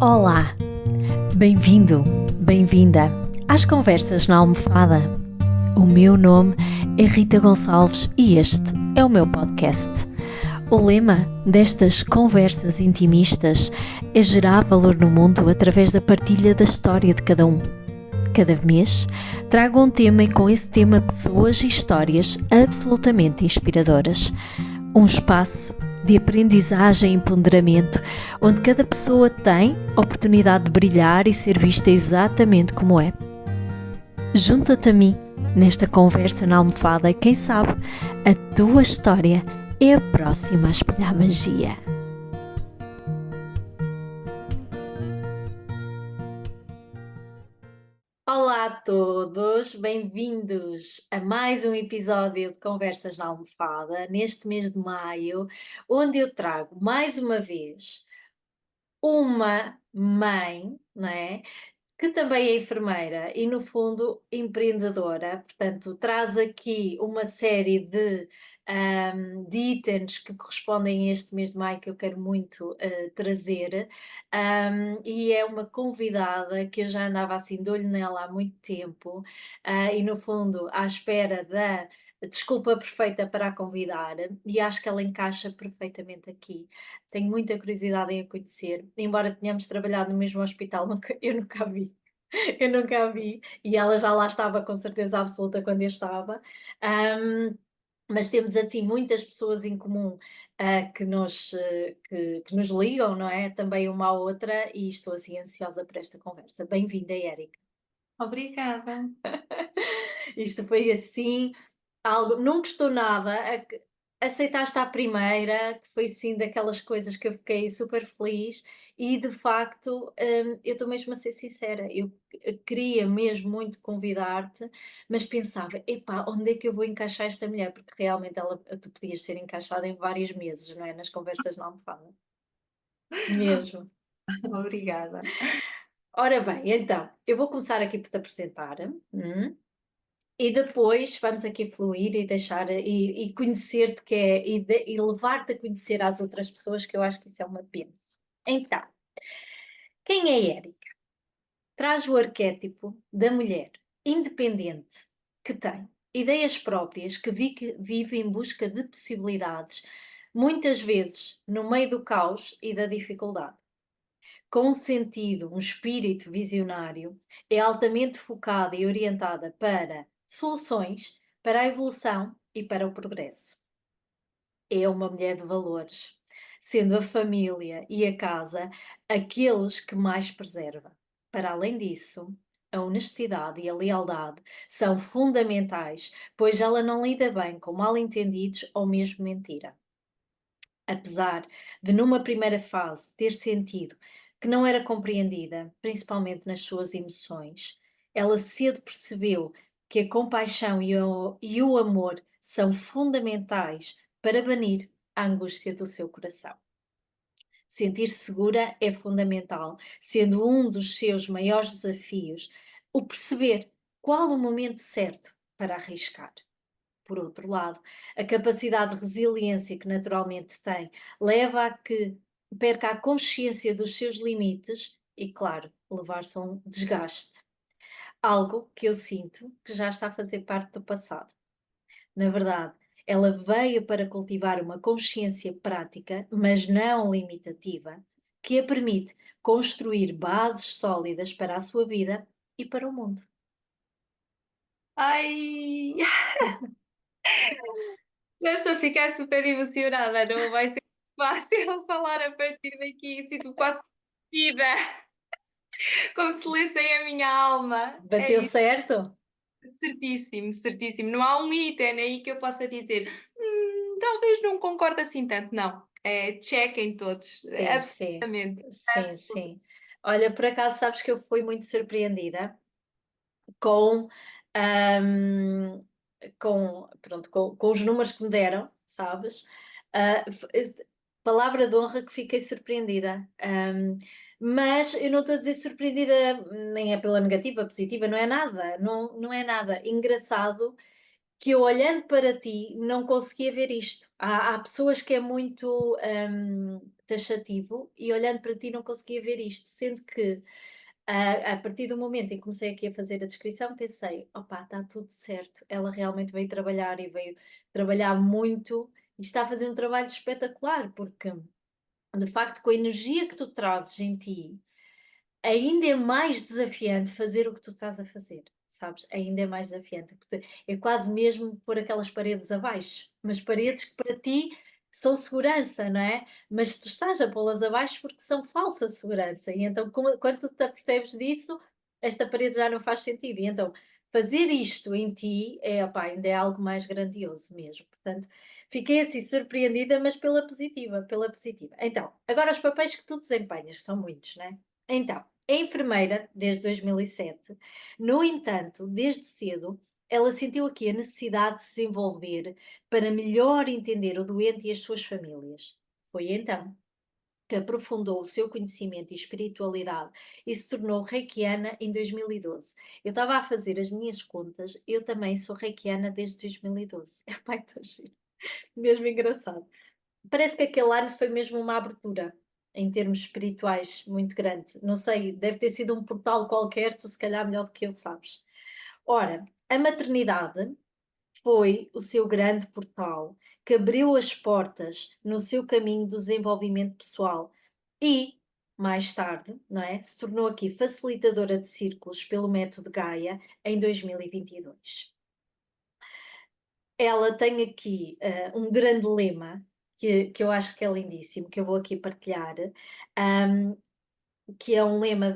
Olá, bem-vindo, bem-vinda às Conversas na Almofada. O meu nome é Rita Gonçalves e este é o meu podcast. O lema destas conversas intimistas é gerar valor no mundo através da partilha da história de cada um. Cada mês trago um tema e com esse tema pessoas e histórias absolutamente inspiradoras. Um espaço de aprendizagem e empoderamento, onde cada pessoa tem a oportunidade de brilhar e ser vista exatamente como é. Junta-te a mim nesta conversa na almofada e quem sabe a tua história é a próxima a espalhar magia. Olá a todos, bem-vindos a mais um episódio de Conversas na Almofada, neste mês de maio, onde eu trago mais uma vez uma mãe, não é? Que também é enfermeira e, no fundo, empreendedora. Portanto, traz aqui uma série de itens que correspondem a este mês de maio que eu quero muito trazer. E é uma convidada que eu já andava assim de olho nela há muito tempo e, no fundo, à espera da desculpa perfeita para a convidar, e acho que ela encaixa perfeitamente aqui. Tenho muita curiosidade em a conhecer, embora tenhamos trabalhado no mesmo hospital, eu nunca a vi. Eu nunca a vi, e ela já lá estava com certeza absoluta quando eu estava. Ahm, mas temos assim muitas pessoas em comum que nos ligam, não é? Também uma à outra, e estou assim ansiosa por esta conversa. Bem-vinda, Érica. Obrigada. Isto foi assim algo, não custou nada, aceitaste à primeira, que foi sim daquelas coisas que eu fiquei super feliz e de facto, eu estou mesmo a ser sincera, eu queria mesmo muito convidar-te, mas pensava: "Epá, onde é que eu vou encaixar esta mulher?" Porque realmente tu podias ser encaixada em vários meses, não é, nas conversas na almofada, mesmo. Obrigada. Ora bem, então, eu vou começar aqui por te apresentar, e depois vamos aqui fluir e deixar e conhecer-te que é e levar-te a conhecer às outras pessoas, que eu acho que isso é uma benção. Então, quem é Érica? Traz o arquétipo da mulher independente que tem ideias próprias, que vive em busca de possibilidades, muitas vezes no meio do caos e da dificuldade. Com um sentido, um espírito visionário, é altamente focada e orientada para soluções, para a evolução e para o progresso. É uma mulher de valores, sendo a família e a casa aqueles que mais preserva. Para além disso, a honestidade e a lealdade são fundamentais, pois ela não lida bem com mal-entendidos ou mesmo mentira. Apesar de, numa primeira fase, ter sentido que não era compreendida, principalmente nas suas emoções, ela cedo percebeu que a compaixão e o amor são fundamentais para banir a angústia do seu coração. Sentir-se segura é fundamental, sendo um dos seus maiores desafios o perceber qual o momento certo para arriscar. Por outro lado, a capacidade de resiliência que naturalmente tem leva a que perca a consciência dos seus limites e, claro, levar-se a um desgaste. Algo que eu sinto que já está a fazer parte do passado. Na verdade, ela veio para cultivar uma consciência prática, mas não limitativa, que a permite construir bases sólidas para a sua vida e para o mundo. Ai, já estou a ficar super emocionada, não vai ser fácil falar a partir daqui, sinto-me quase vida, como se lessem a minha alma. É Bateu isso, certo? certíssimo, certíssimo. Não há um item aí que eu possa dizer: talvez não concorde assim tanto", não. É check em todos, Sim, sim. absolutamente, Sim, absolutamente. sim. Olha, por acaso sabes que eu fui muito surpreendida com, hum, com os números que me deram, sabes? Palavra de honra que fiquei surpreendida. Mas eu não estou a dizer surpreendida, nem é pela negativa, positiva, não é nada, não é nada. Engraçado que eu olhando para ti não conseguia ver isto. Há pessoas que é muito, taxativo e olhando para ti não conseguia ver isto, sendo que a partir do momento em que comecei aqui a fazer a descrição, pensei: "Opa, está tudo certo, ela realmente veio trabalhar e veio trabalhar muito e está a fazer um trabalho espetacular", porque de facto com a energia que tu trazes em ti, ainda é mais desafiante fazer o que tu estás a fazer, sabes? Ainda é mais desafiante, porque é quase mesmo pôr aquelas paredes abaixo, mas paredes que para ti são segurança, não é? Mas tu estás a pô-las abaixo porque são falsa segurança, e então quando tu te apercebes disso, esta parede já não faz sentido, e então fazer isto em ti é, opá, ainda é algo mais grandioso mesmo, portanto, fiquei assim surpreendida, mas pela positiva, pela positiva. Então, agora os papéis que tu desempenhas, que são muitos, não é? Então, é enfermeira desde 2007. No entanto, desde cedo, ela sentiu aqui a necessidade de se desenvolver para melhor entender o doente e as suas famílias. Foi então que aprofundou o seu conhecimento e espiritualidade e se tornou reikiana em 2012. Eu estava a fazer as minhas contas, eu também sou reikiana desde 2012. Pai, estou giro. Mesmo engraçado. Parece que aquele ano foi mesmo uma abertura, em termos espirituais, muito grande. Não sei, deve ter sido um portal qualquer, tu se calhar melhor do que eu sabes. Ora, a maternidade foi o seu grande portal, que abriu as portas no seu caminho do desenvolvimento pessoal e, mais tarde, não é, se tornou aqui facilitadora de círculos pelo método Gaia em 2022. Ela tem aqui, um grande lema que eu acho que é lindíssimo, que eu vou aqui partilhar, hum, que é um lema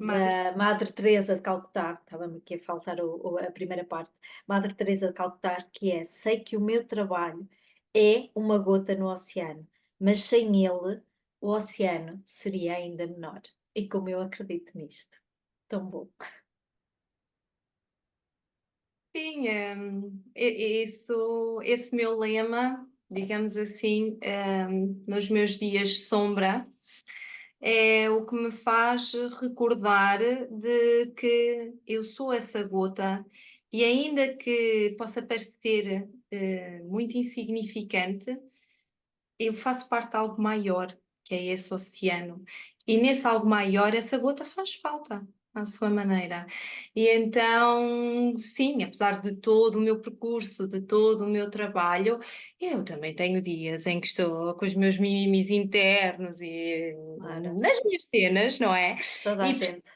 Madre. da Madre Teresa de Calcutá, estava-me aqui a faltar a primeira parte, Madre Teresa de Calcutá, que é: "Sei que o meu trabalho é uma gota no oceano, mas sem ele, o oceano seria ainda menor". E como eu acredito nisto. Tão bom. Sim, esse meu lema, digamos assim, nos meus dias de sombra, é o que me faz recordar de que eu sou essa gota e ainda que possa parecer, muito insignificante, eu faço parte de algo maior, que é esse oceano. E nesse algo maior, essa gota faz falta, à sua maneira. E então, sim, apesar de todo o meu percurso, de todo o meu trabalho, eu também tenho dias em que estou com os meus mimimis internos e Claro, nas minhas cenas, não é? toda a E gente.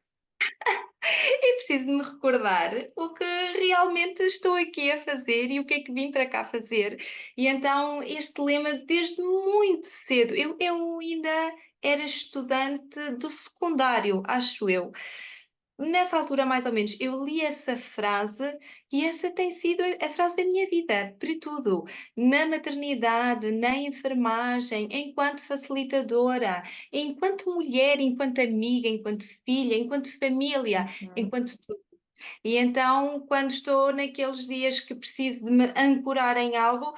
e preciso de me recordar o que realmente estou aqui a fazer e o que é que vim para cá fazer. E então este lema desde muito cedo, eu ainda era estudante do secundário, acho eu. Nessa altura, mais ou menos, eu li essa frase e essa tem sido a frase da minha vida, para tudo. Na maternidade, na enfermagem, enquanto facilitadora, enquanto mulher, enquanto amiga, enquanto filha, enquanto família, Uhum. enquanto tudo. E então, quando estou naqueles dias que preciso de me ancorar em algo,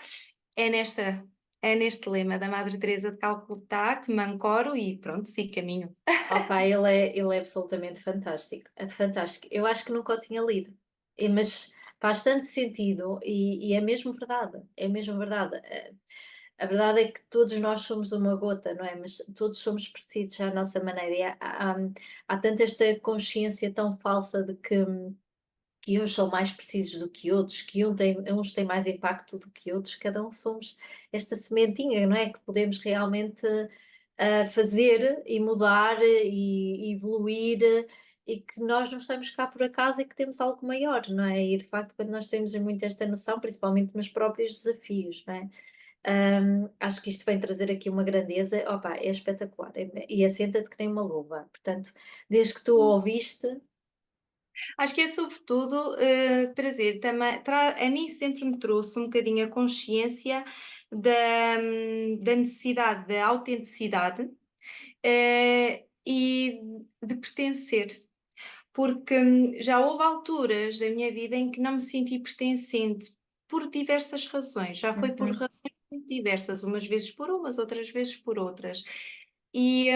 é nesta. É neste lema da Madre Teresa de Calcutá que me ancoro e pronto, sigo caminho. Opa, ele é absolutamente fantástico, é fantástico. Eu acho que nunca o tinha lido, mas faz tanto sentido e é mesmo verdade, é mesmo verdade. A verdade é que todos nós somos uma gota, não é? Mas todos somos precisos à nossa maneira e há tanta esta consciência tão falsa de que uns são mais precisos do que outros, que uns têm mais impacto do que outros, cada um somos esta sementinha, não é? Que podemos realmente fazer e mudar e evoluir e que nós não estamos cá por acaso e que temos algo maior, não é? E de facto, quando nós temos muito esta noção, principalmente nos próprios desafios, não é? Acho que isto vem trazer aqui uma grandeza, opa, é espetacular, e assenta-te que nem uma luva. Portanto, desde que tu o ouviste, Acho que é sobretudo, trazer também a mim sempre me trouxe um bocadinho a consciência da necessidade da autenticidade, e de pertencer, porque já houve alturas da minha vida em que não me senti pertencente, por diversas razões, já foi por uhum, razões muito diversas, umas vezes por umas, outras vezes por outras. E,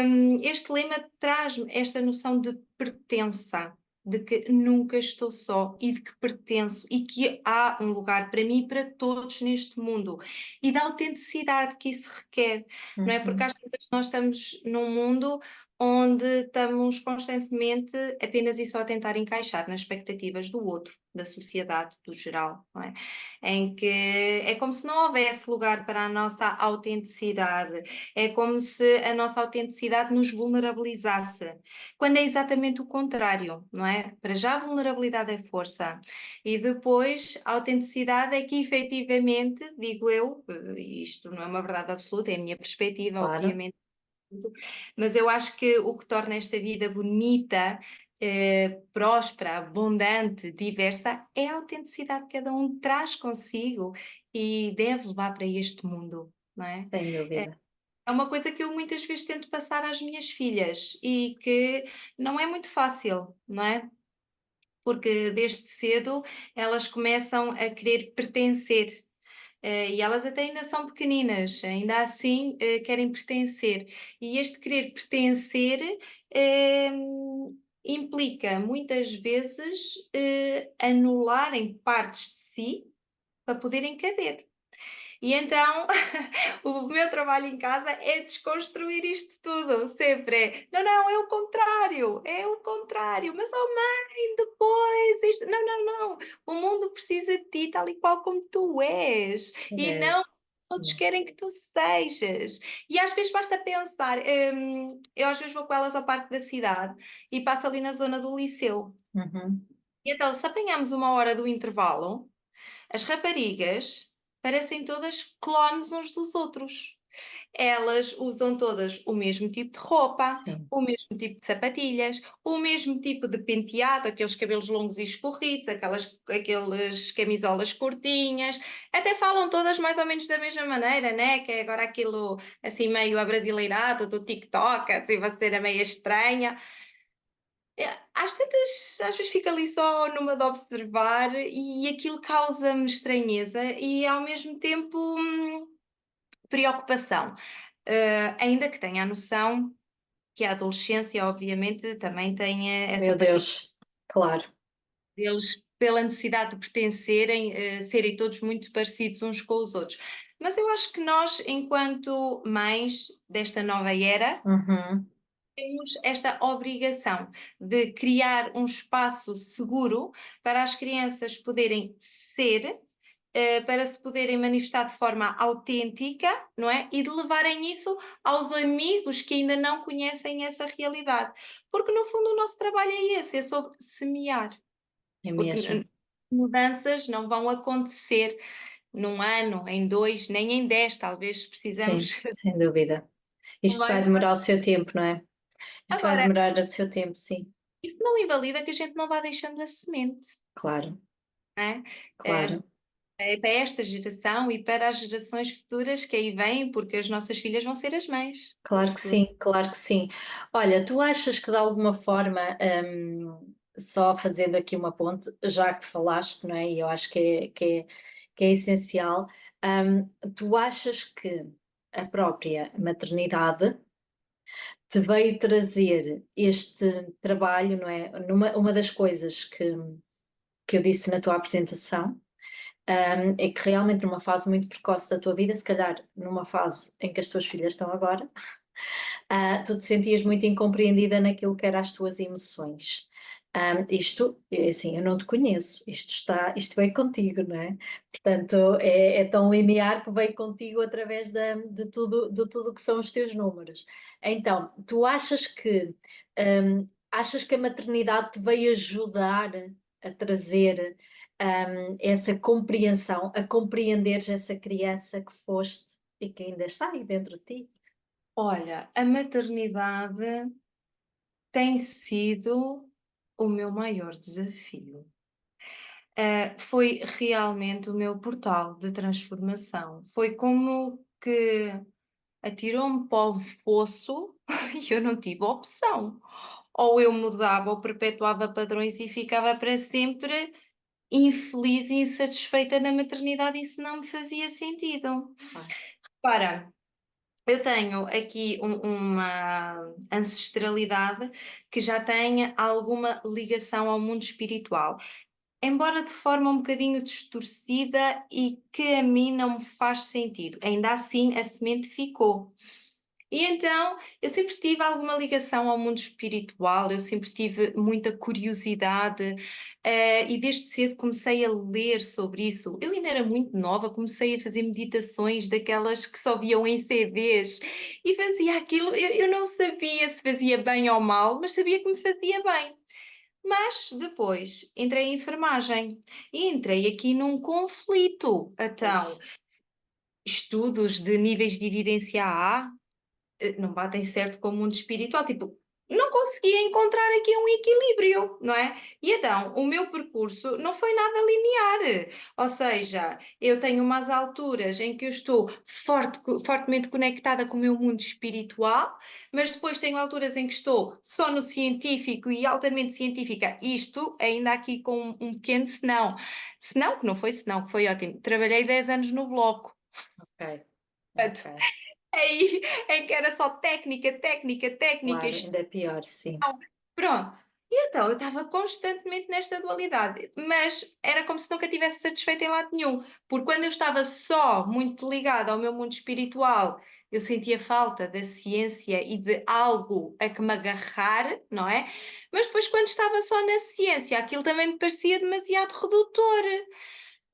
este lema traz-me esta noção de pertença, de que nunca estou só e de que pertenço e que há um lugar para mim e para todos neste mundo. E da autenticidade que isso requer, não é? Porque Uhum. às tantas nós estamos num mundo onde estamos constantemente apenas e só a tentar encaixar nas expectativas do outro, da sociedade, do geral, não é? Em que é como se não houvesse lugar para a nossa autenticidade, é como se a nossa autenticidade nos vulnerabilizasse, quando é exatamente o contrário, não é? Para já a vulnerabilidade é força e depois a autenticidade é que efetivamente, digo eu, isto não é uma verdade absoluta, é a minha perspectiva, Claro, obviamente, mas eu acho que o que torna esta vida bonita, próspera, abundante, diversa, é a autenticidade que cada um traz consigo e deve levar para este mundo, não é? sem dúvida. É uma coisa que eu muitas vezes tento passar às minhas filhas e que não é muito fácil, não é? Porque desde cedo elas começam a querer pertencer. E elas até ainda são pequeninas, ainda assim querem pertencer. E este querer pertencer eh, implica muitas vezes anularem partes de si para poderem caber. E então, o meu trabalho em casa é desconstruir isto tudo, sempre é, não, não, é o contrário, mas oh mãe, depois isto, não, não, não, o mundo precisa de ti tal e qual como tu és, e É, não os outros querem que tu sejas. E às vezes basta pensar, eu às vezes vou com elas ao parque da cidade e passo ali na zona do liceu. uhum. E então, se apanhamos uma hora do intervalo, as raparigas parecem todas clones uns dos outros. Elas usam todas o mesmo tipo de roupa, Sim. o mesmo tipo de sapatilhas, o mesmo tipo de penteado, aqueles cabelos longos e escorridos, aqueles camisolas curtinhas, até falam todas mais ou menos da mesma maneira, né? Que é agora aquilo assim meio abrasileirado do TikTok, assim vai ser a meia estranha. Às tantas, às vezes fico ali só numa de observar e aquilo causa-me estranheza e ao mesmo tempo preocupação. Ainda que tenha a noção que a adolescência, obviamente, também tem essa Meu particularidade Deus, claro. deles, pela necessidade de pertencerem, serem todos muito parecidos uns com os outros. Mas eu acho que nós, enquanto mães desta nova era, Uhum. temos esta obrigação de criar um espaço seguro para as crianças poderem ser, para se poderem manifestar de forma autêntica, não é? E de levarem isso aos amigos que ainda não conhecem essa realidade. Porque, no fundo, o nosso trabalho é esse, é sobre semear. É Porque mesmo. mudanças não vão acontecer num ano, em dois, nem em 10, talvez Sim, precisamos sem dúvida. Isto vai mais. demorar o seu tempo, não é? Isto vai Agora, demorar o seu tempo, sim. isso não invalida que a gente não vá deixando a semente, Claro, não é? claro. Para esta geração e para as gerações futuras que aí vêm, porque as nossas filhas vão ser as mães do Claro que futuro. sim, claro que sim. Olha, tu achas que de alguma forma, só fazendo aqui uma ponte, já que falaste, não é? E eu acho que é essencial, tu achas que a própria maternidade te veio trazer este trabalho, não é? Uma das coisas que eu disse na tua apresentação, é que realmente numa fase muito precoce da tua vida, se calhar numa fase em que as tuas filhas estão agora, tu te sentias muito incompreendida naquilo que eram as tuas emoções. Isto, é assim, eu não te conheço, isto veio contigo, não é? Portanto, é tão linear que veio contigo através de tudo que são os teus números. Então, tu achas que a maternidade te veio ajudar a trazer essa compreensão, a compreenderes essa criança que foste e que ainda está aí dentro de ti? Olha, a maternidade tem sido o meu maior desafio. Foi realmente o meu portal de transformação. Foi como que atirou-me para o poço e eu não tive opção. Ou eu mudava ou perpetuava padrões e ficava para sempre infeliz e insatisfeita na maternidade, isso não me fazia sentido. Claro. Para Eu tenho aqui uma ancestralidade que já tem alguma ligação ao mundo espiritual, embora de forma um bocadinho distorcida e que a mim não me faz sentido. Ainda assim, a semente ficou. E então, eu sempre tive alguma ligação ao mundo espiritual, eu sempre tive muita curiosidade, e desde cedo comecei a ler sobre isso. Eu ainda era muito nova, comecei a fazer meditações daquelas que só viam em CDs e fazia aquilo. Eu não sabia se fazia bem ou mal, mas sabia que me fazia bem. Mas depois entrei em enfermagem e entrei aqui num conflito. Então, Pois. estudos de níveis de evidência A não batem certo com o mundo espiritual, tipo, não conseguia encontrar aqui um equilíbrio, não é? E então, o meu percurso não foi nada linear, ou seja, eu tenho umas alturas em que eu estou fortemente conectada com o meu mundo espiritual, mas depois tenho alturas em que estou só no científico e altamente científica, isto ainda aqui com um pequeno senão. Senão, que não foi senão, que foi ótimo. Trabalhei 10 anos no bloco. Ok, ok. Aí em que era só técnica, técnica, técnica, Claro, ainda é pior, sim. pronto. E então eu estava constantemente nesta dualidade, mas era como se nunca estivesse satisfeita em lado nenhum, porque quando eu estava só muito ligada ao meu mundo espiritual, eu sentia falta da ciência e de algo a que me agarrar, não é? Mas depois, quando estava só na ciência, aquilo também me parecia demasiado redutor.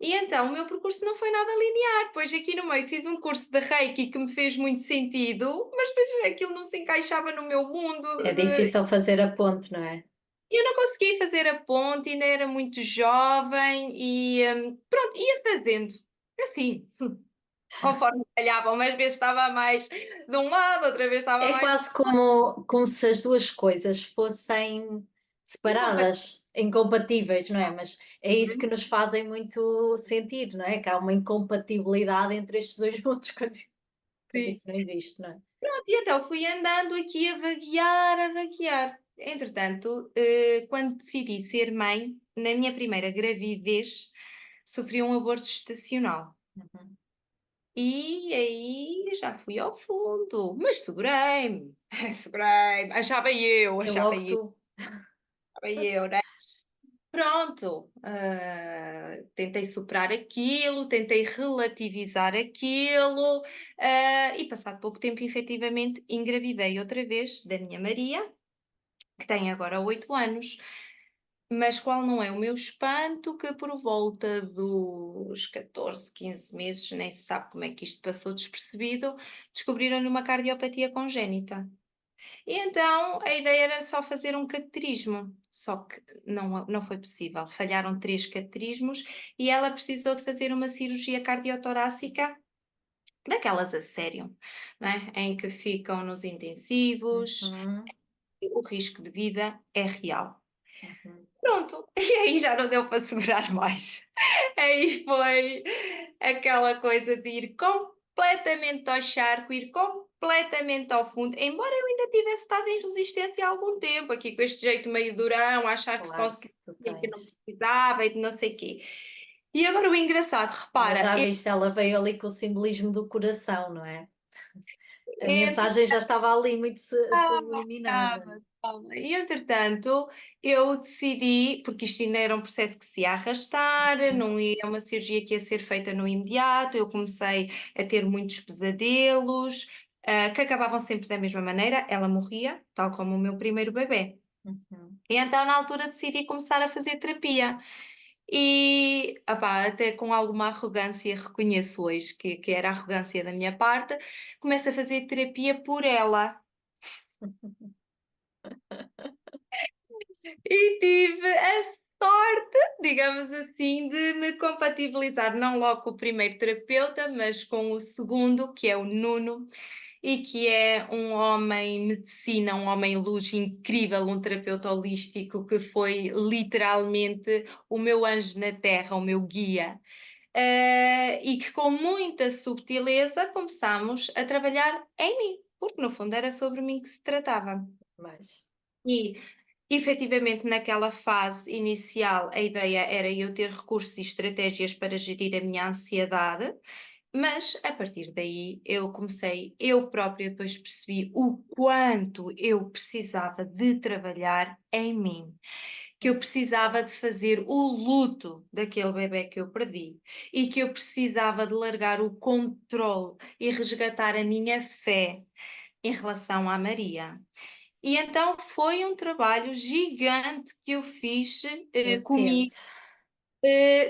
E então o meu percurso não foi nada linear. Depois aqui no meio fiz um curso de Reiki que me fez muito sentido, mas depois aquilo não se encaixava no meu mundo. É difícil fazer a ponte, não é? E eu não consegui fazer a ponte, ainda era muito jovem e pronto, ia fazendo. Assim, conforme calhava, umas vezes estava mais de um lado, outra vez estava É mais quase como se as 2 coisas fossem incompatível. separadas, incompatíveis, não é? Mas é isso que nos fazem muito sentir, não é? Que há uma incompatibilidade entre estes 2 mundos quando Sim. isso não existe, não é? Pronto, e então fui andando aqui a vaguear, a vaguear. Entretanto, quando decidi ser mãe, na minha primeira gravidez, sofri um aborto gestacional. Uhum. E aí já fui ao fundo, mas segurei-me, segurei-me, É logo tu. achava eu, né? Pronto, tentei superar aquilo, tentei relativizar aquilo, e passado pouco tempo, efetivamente, engravidei outra vez da minha Maria, que tem agora 8 anos, mas qual não é o meu espanto que por volta dos 14, 15 meses, nem se sabe como é que isto passou despercebido, descobriram-lhe uma cardiopatia congénita. E então a ideia era só fazer um cateterismo, só que não foi possível. Falharam 3 cateterismos e ela precisou de fazer uma cirurgia cardiotorácica daquelas a sério, né, em que ficam nos intensivos, Uhum, o risco de vida é real. uhum. Pronto, e aí já não deu para segurar mais. Aí foi aquela coisa de ir completamente ao charco, ir completamente ao fundo, embora eu ainda tivesse estado em resistência há algum tempo, aqui com este jeito meio durão, achar que Claro que conseguia tu e que não tens. precisava e de não sei quê. E agora o engraçado, Mas repara, já viste, ela veio ali com o simbolismo do coração, não é? A entre mensagem já estava ali muito subliminada. estava, estava. E entretanto, eu decidi, porque isto ainda era um processo que se ia arrastar, Uhum, não ia uma cirurgia que ia ser feita no imediato, eu comecei a ter muitos pesadelos, que acabavam sempre da mesma maneira, ela morria, tal como o meu primeiro bebê. uhum. E então, na altura, decidi começar a fazer terapia. E, opá, até com alguma arrogância, reconheço hoje que era arrogância da minha parte, começo a fazer terapia por ela. E tive a sorte, digamos assim, de me compatibilizar não logo com o primeiro terapeuta, mas com o segundo, que é o Nuno, e que é um homem medicina, um homem luz incrível, um terapeuta holístico que foi literalmente o meu anjo na terra, o meu guia. E que com muita subtileza começámos a trabalhar em mim, porque no fundo era sobre mim que se tratava. Mas, E efetivamente, naquela fase inicial, a ideia era eu ter recursos e estratégias para gerir a minha ansiedade Mas a partir daí eu própria depois percebi o quanto eu precisava de trabalhar em mim, que eu precisava de fazer o luto daquele bebé que eu perdi e que eu precisava de largar o controle e resgatar a minha fé em relação à Maria. E então foi um trabalho gigante que eu fiz comigo Entendo.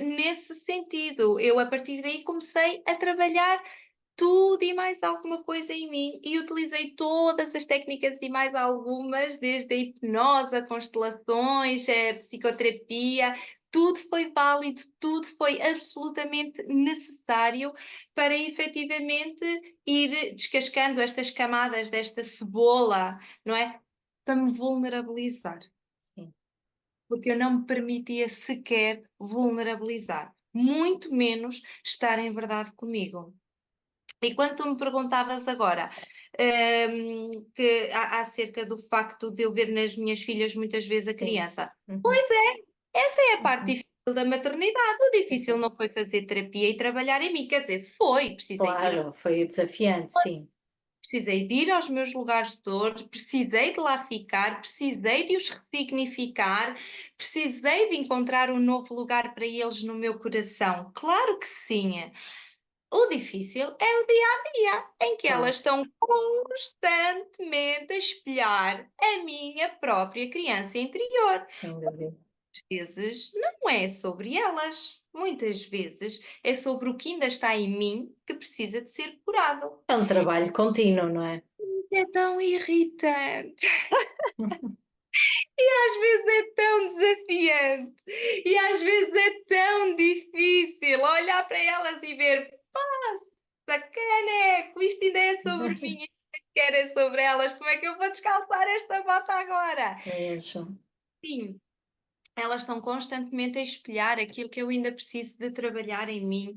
nesse sentido. Eu, a partir daí, comecei a trabalhar tudo e mais alguma coisa em mim e utilizei todas as técnicas e mais algumas, desde a hipnose, a constelações, a psicoterapia, tudo foi válido, tudo foi absolutamente necessário para efetivamente ir descascando estas camadas desta cebola, não é? Para me vulnerabilizar, Sim. porque eu não me permitia sequer vulnerabilizar, muito menos estar em verdade comigo. E quando tu me perguntavas agora, acerca do facto de eu ver nas minhas filhas muitas vezes a Sim. criança, Uhum. pois é, essa é a parte Uhum. difícil da maternidade. O difícil Exato. não foi fazer terapia e trabalhar em mim, quer dizer, foi, Claro, foi desafiante, sim. precisei de ir aos meus lugares de dor, precisei de lá ficar, precisei de os ressignificar, precisei de encontrar um novo lugar para eles no meu coração. Claro que sim. O difícil é o dia a dia, em que elas Claro, estão constantemente a espelhar a minha própria criança interior. sem dúvida. Às vezes não é sobre elas, muitas vezes é sobre o que ainda está em mim que precisa de ser curado. É um trabalho contínuo, não é? É tão irritante, às vezes é tão desafiante, e às vezes é tão difícil olhar para elas e ver, caneco, isto ainda é sobre mim, isto nem sequer é sobre elas, como é que eu vou descalçar esta bota agora? Mesmo, Sim, elas estão constantemente a espelhar aquilo que eu ainda preciso de trabalhar em mim.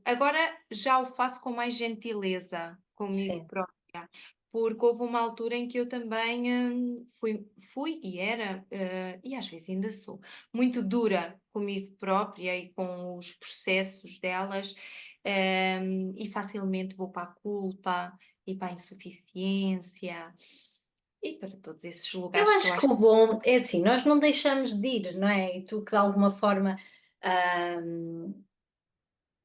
Agora já o faço com mais gentileza comigo sim. própria, porque houve uma altura em que eu também fui e era, e às vezes ainda sou, muito dura comigo própria e com os processos delas, e facilmente vou para a culpa e para a insuficiência e para todos esses Eu lugares que eu acho que acho. o bom é assim, nós não deixamos de ir, não é? E tu que de alguma forma, hum,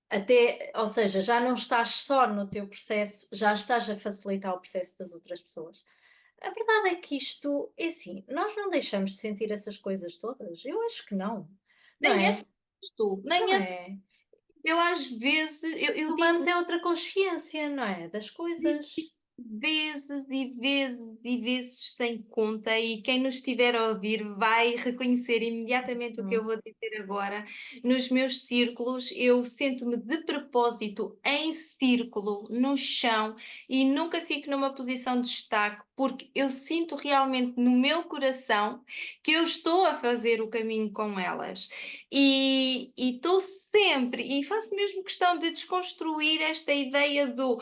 até, ou seja, já não estás só no teu processo, já estás a facilitar o processo das outras pessoas. A verdade é que isto é assim, nós não deixamos de sentir essas coisas todas? Eu acho que não, não Nem é é? susto, nem Não é susto. é? Eu às vezes, eu Tomamos digo é outra consciência, não é? Das digo isto coisas. vezes e vezes e vezes sem conta, e quem nos estiver a ouvir vai reconhecer imediatamente o que eu Hum, vou dizer agora. Nos meus círculos, eu sento-me de propósito em círculo, no chão, e nunca fico numa posição de destaque, porque eu sinto realmente no meu coração que eu estou a fazer o caminho com elas. E estou sempre, e faço mesmo questão de desconstruir esta ideia do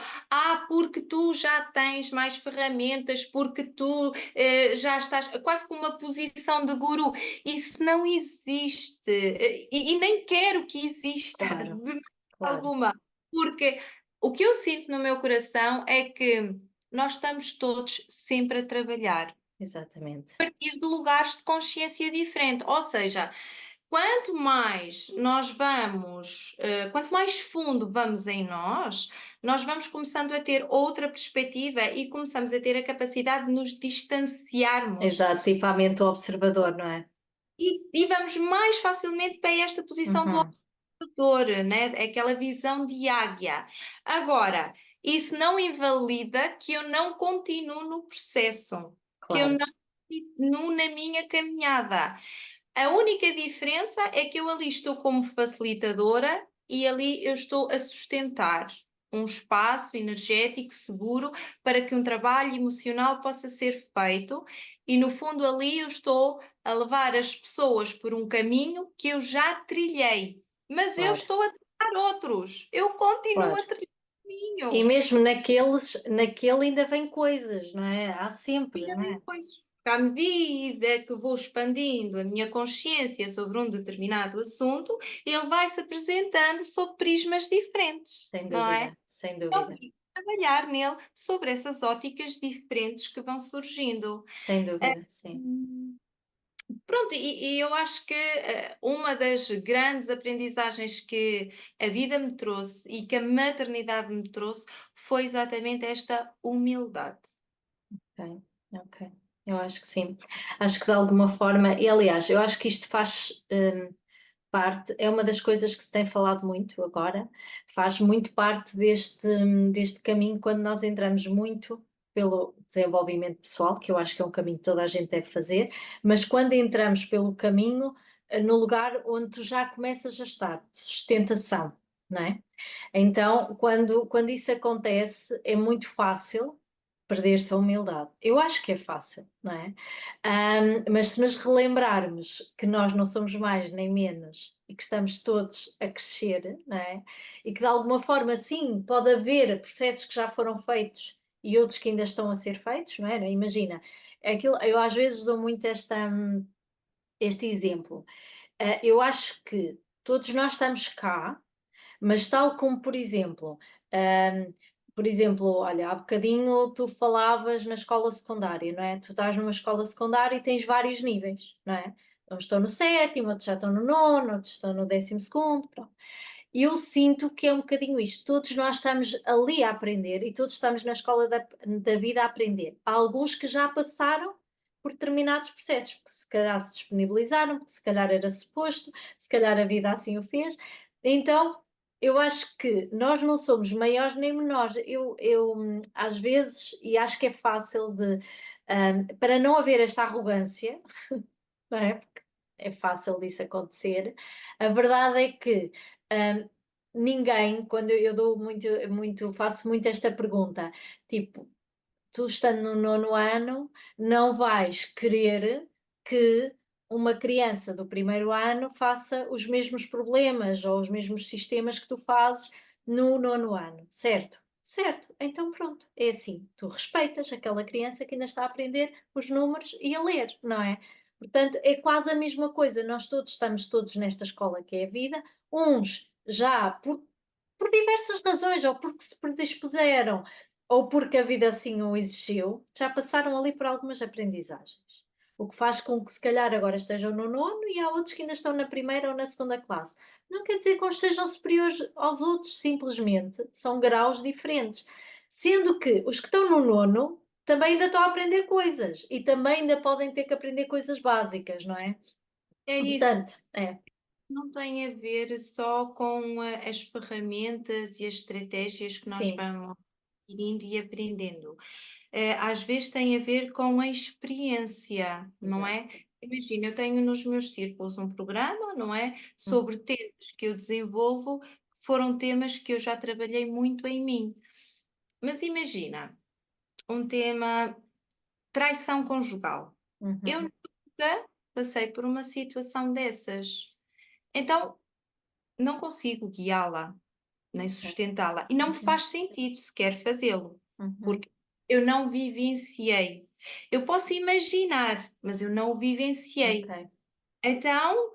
porque tu já tens mais ferramentas, porque tu já estás quase com uma posição de guru. Isso não existe e nem quero que exista de claro, maneira claro, alguma, porque o que eu sinto no meu coração é que nós estamos todos sempre a trabalhar exatamente. a partir de lugares de consciência diferente, ou seja, quanto mais nós vamos, quanto mais fundo vamos em nós, nós vamos começando a ter outra perspectiva e começamos a ter a capacidade de nos distanciarmos Exato, tipo a mente do observador, não é? e vamos mais facilmente para esta posição do Uhum, observador, né? Aquela visão de águia. Agora, isso não invalida que eu não continuo no processo, que eu claro, não continuo na minha caminhada. A única diferença é que eu ali estou como facilitadora e ali eu estou a sustentar um espaço energético seguro para que um trabalho emocional possa ser feito e no fundo ali eu estou a levar as pessoas por um caminho que eu já trilhei, mas eu claro, estou a trilhar outros, eu continuo claro. a trilhar o E caminho. mesmo naquele ainda vem coisas, não é? Há sempre, Ainda não bem é? coisas. À medida que vou expandindo a minha consciência sobre um determinado assunto, ele vai se apresentando sob prismas diferentes, Sem não é? dúvida, sem Então, dúvida, e trabalhar nele sobre essas óticas diferentes que vão surgindo. sem dúvida, sim. Hum, Pronto, e eu acho que uma das grandes aprendizagens que a vida me trouxe e que a maternidade me trouxe foi exatamente esta humildade. Ok, ok. Eu acho que sim. Acho que de alguma forma, e aliás, eu acho que isto faz parte, é uma das coisas que se tem falado muito agora, faz muito parte deste caminho quando nós entramos muito pelo desenvolvimento pessoal, que eu acho que é um caminho que toda a gente deve fazer, mas quando entramos pelo caminho, no lugar onde tu já começas a estar, de sustentação, não é? Então, quando isso acontece, é muito fácil perder-se a humildade. Eu acho que é fácil, não é? Mas se nos relembrarmos que nós não somos mais nem menos e que estamos todos a crescer, não é? E que de alguma forma, sim, pode haver processos que já foram feitos e outros que ainda estão a ser feitos, não é? Imagina, aquilo, eu às vezes dou muito este exemplo. Eu acho que todos nós estamos cá, mas tal como, por exemplo, olha, há bocadinho tu falavas na escola secundária, não é? Tu estás numa escola secundária e tens vários níveis, não é? Uns estão no sétimo, outros já estão no nono, outros estão no 12º, pronto. E eu sinto que é um bocadinho isto, todos nós estamos ali a aprender e todos estamos na escola da vida a aprender. Há alguns que já passaram por determinados processos, que se calhar se disponibilizaram, porque se calhar era suposto, se calhar a vida assim o fez. Então, eu acho que nós não somos maiores nem menores. Às vezes, e acho que é fácil para não haver esta arrogância, não é? Porque é fácil disso acontecer. A verdade é que hum, ninguém, quando eu dou faço muito esta pergunta, tipo, tu estando no nono ano, não vais querer que uma criança do primeiro ano faça os mesmos problemas ou os mesmos sistemas que tu fazes no nono ano, certo? Certo, então pronto, é assim, tu respeitas aquela criança que ainda está a aprender os números e a ler, não é? Portanto, é quase a mesma coisa, nós todos estamos todos nesta escola que é a vida, uns já por diversas razões, ou porque se predispuseram ou porque a vida assim o exigiu, já passaram ali por algumas aprendizagens. O que faz com que se calhar agora estejam no nono e há outros que ainda estão na primeira ou na segunda classe. Não quer dizer que uns sejam superiores aos outros, simplesmente são graus diferentes. Sendo que os que estão no nono também ainda estão a aprender coisas e também ainda podem ter que aprender coisas básicas, não é? É isso, Portanto, é, não tem a ver só com as ferramentas e as estratégias que nós sim, vamos adquirindo e aprendendo. Às vezes tem a ver com a experiência, não é? exato. Imagina, eu tenho nos meus círculos um programa, não é? Uhum, Sobre temas que eu desenvolvo, que foram temas que eu já trabalhei muito em mim. Mas imagina, um tema traição conjugal. Eu uhum, nunca passei por uma situação dessas. Então, não consigo guiá-la, nem ok, sustentá-la. E não me uhum, faz sentido sequer fazê-lo, uhum, porque eu não vivenciei. Eu posso imaginar, mas eu não o vivenciei. ok. Então,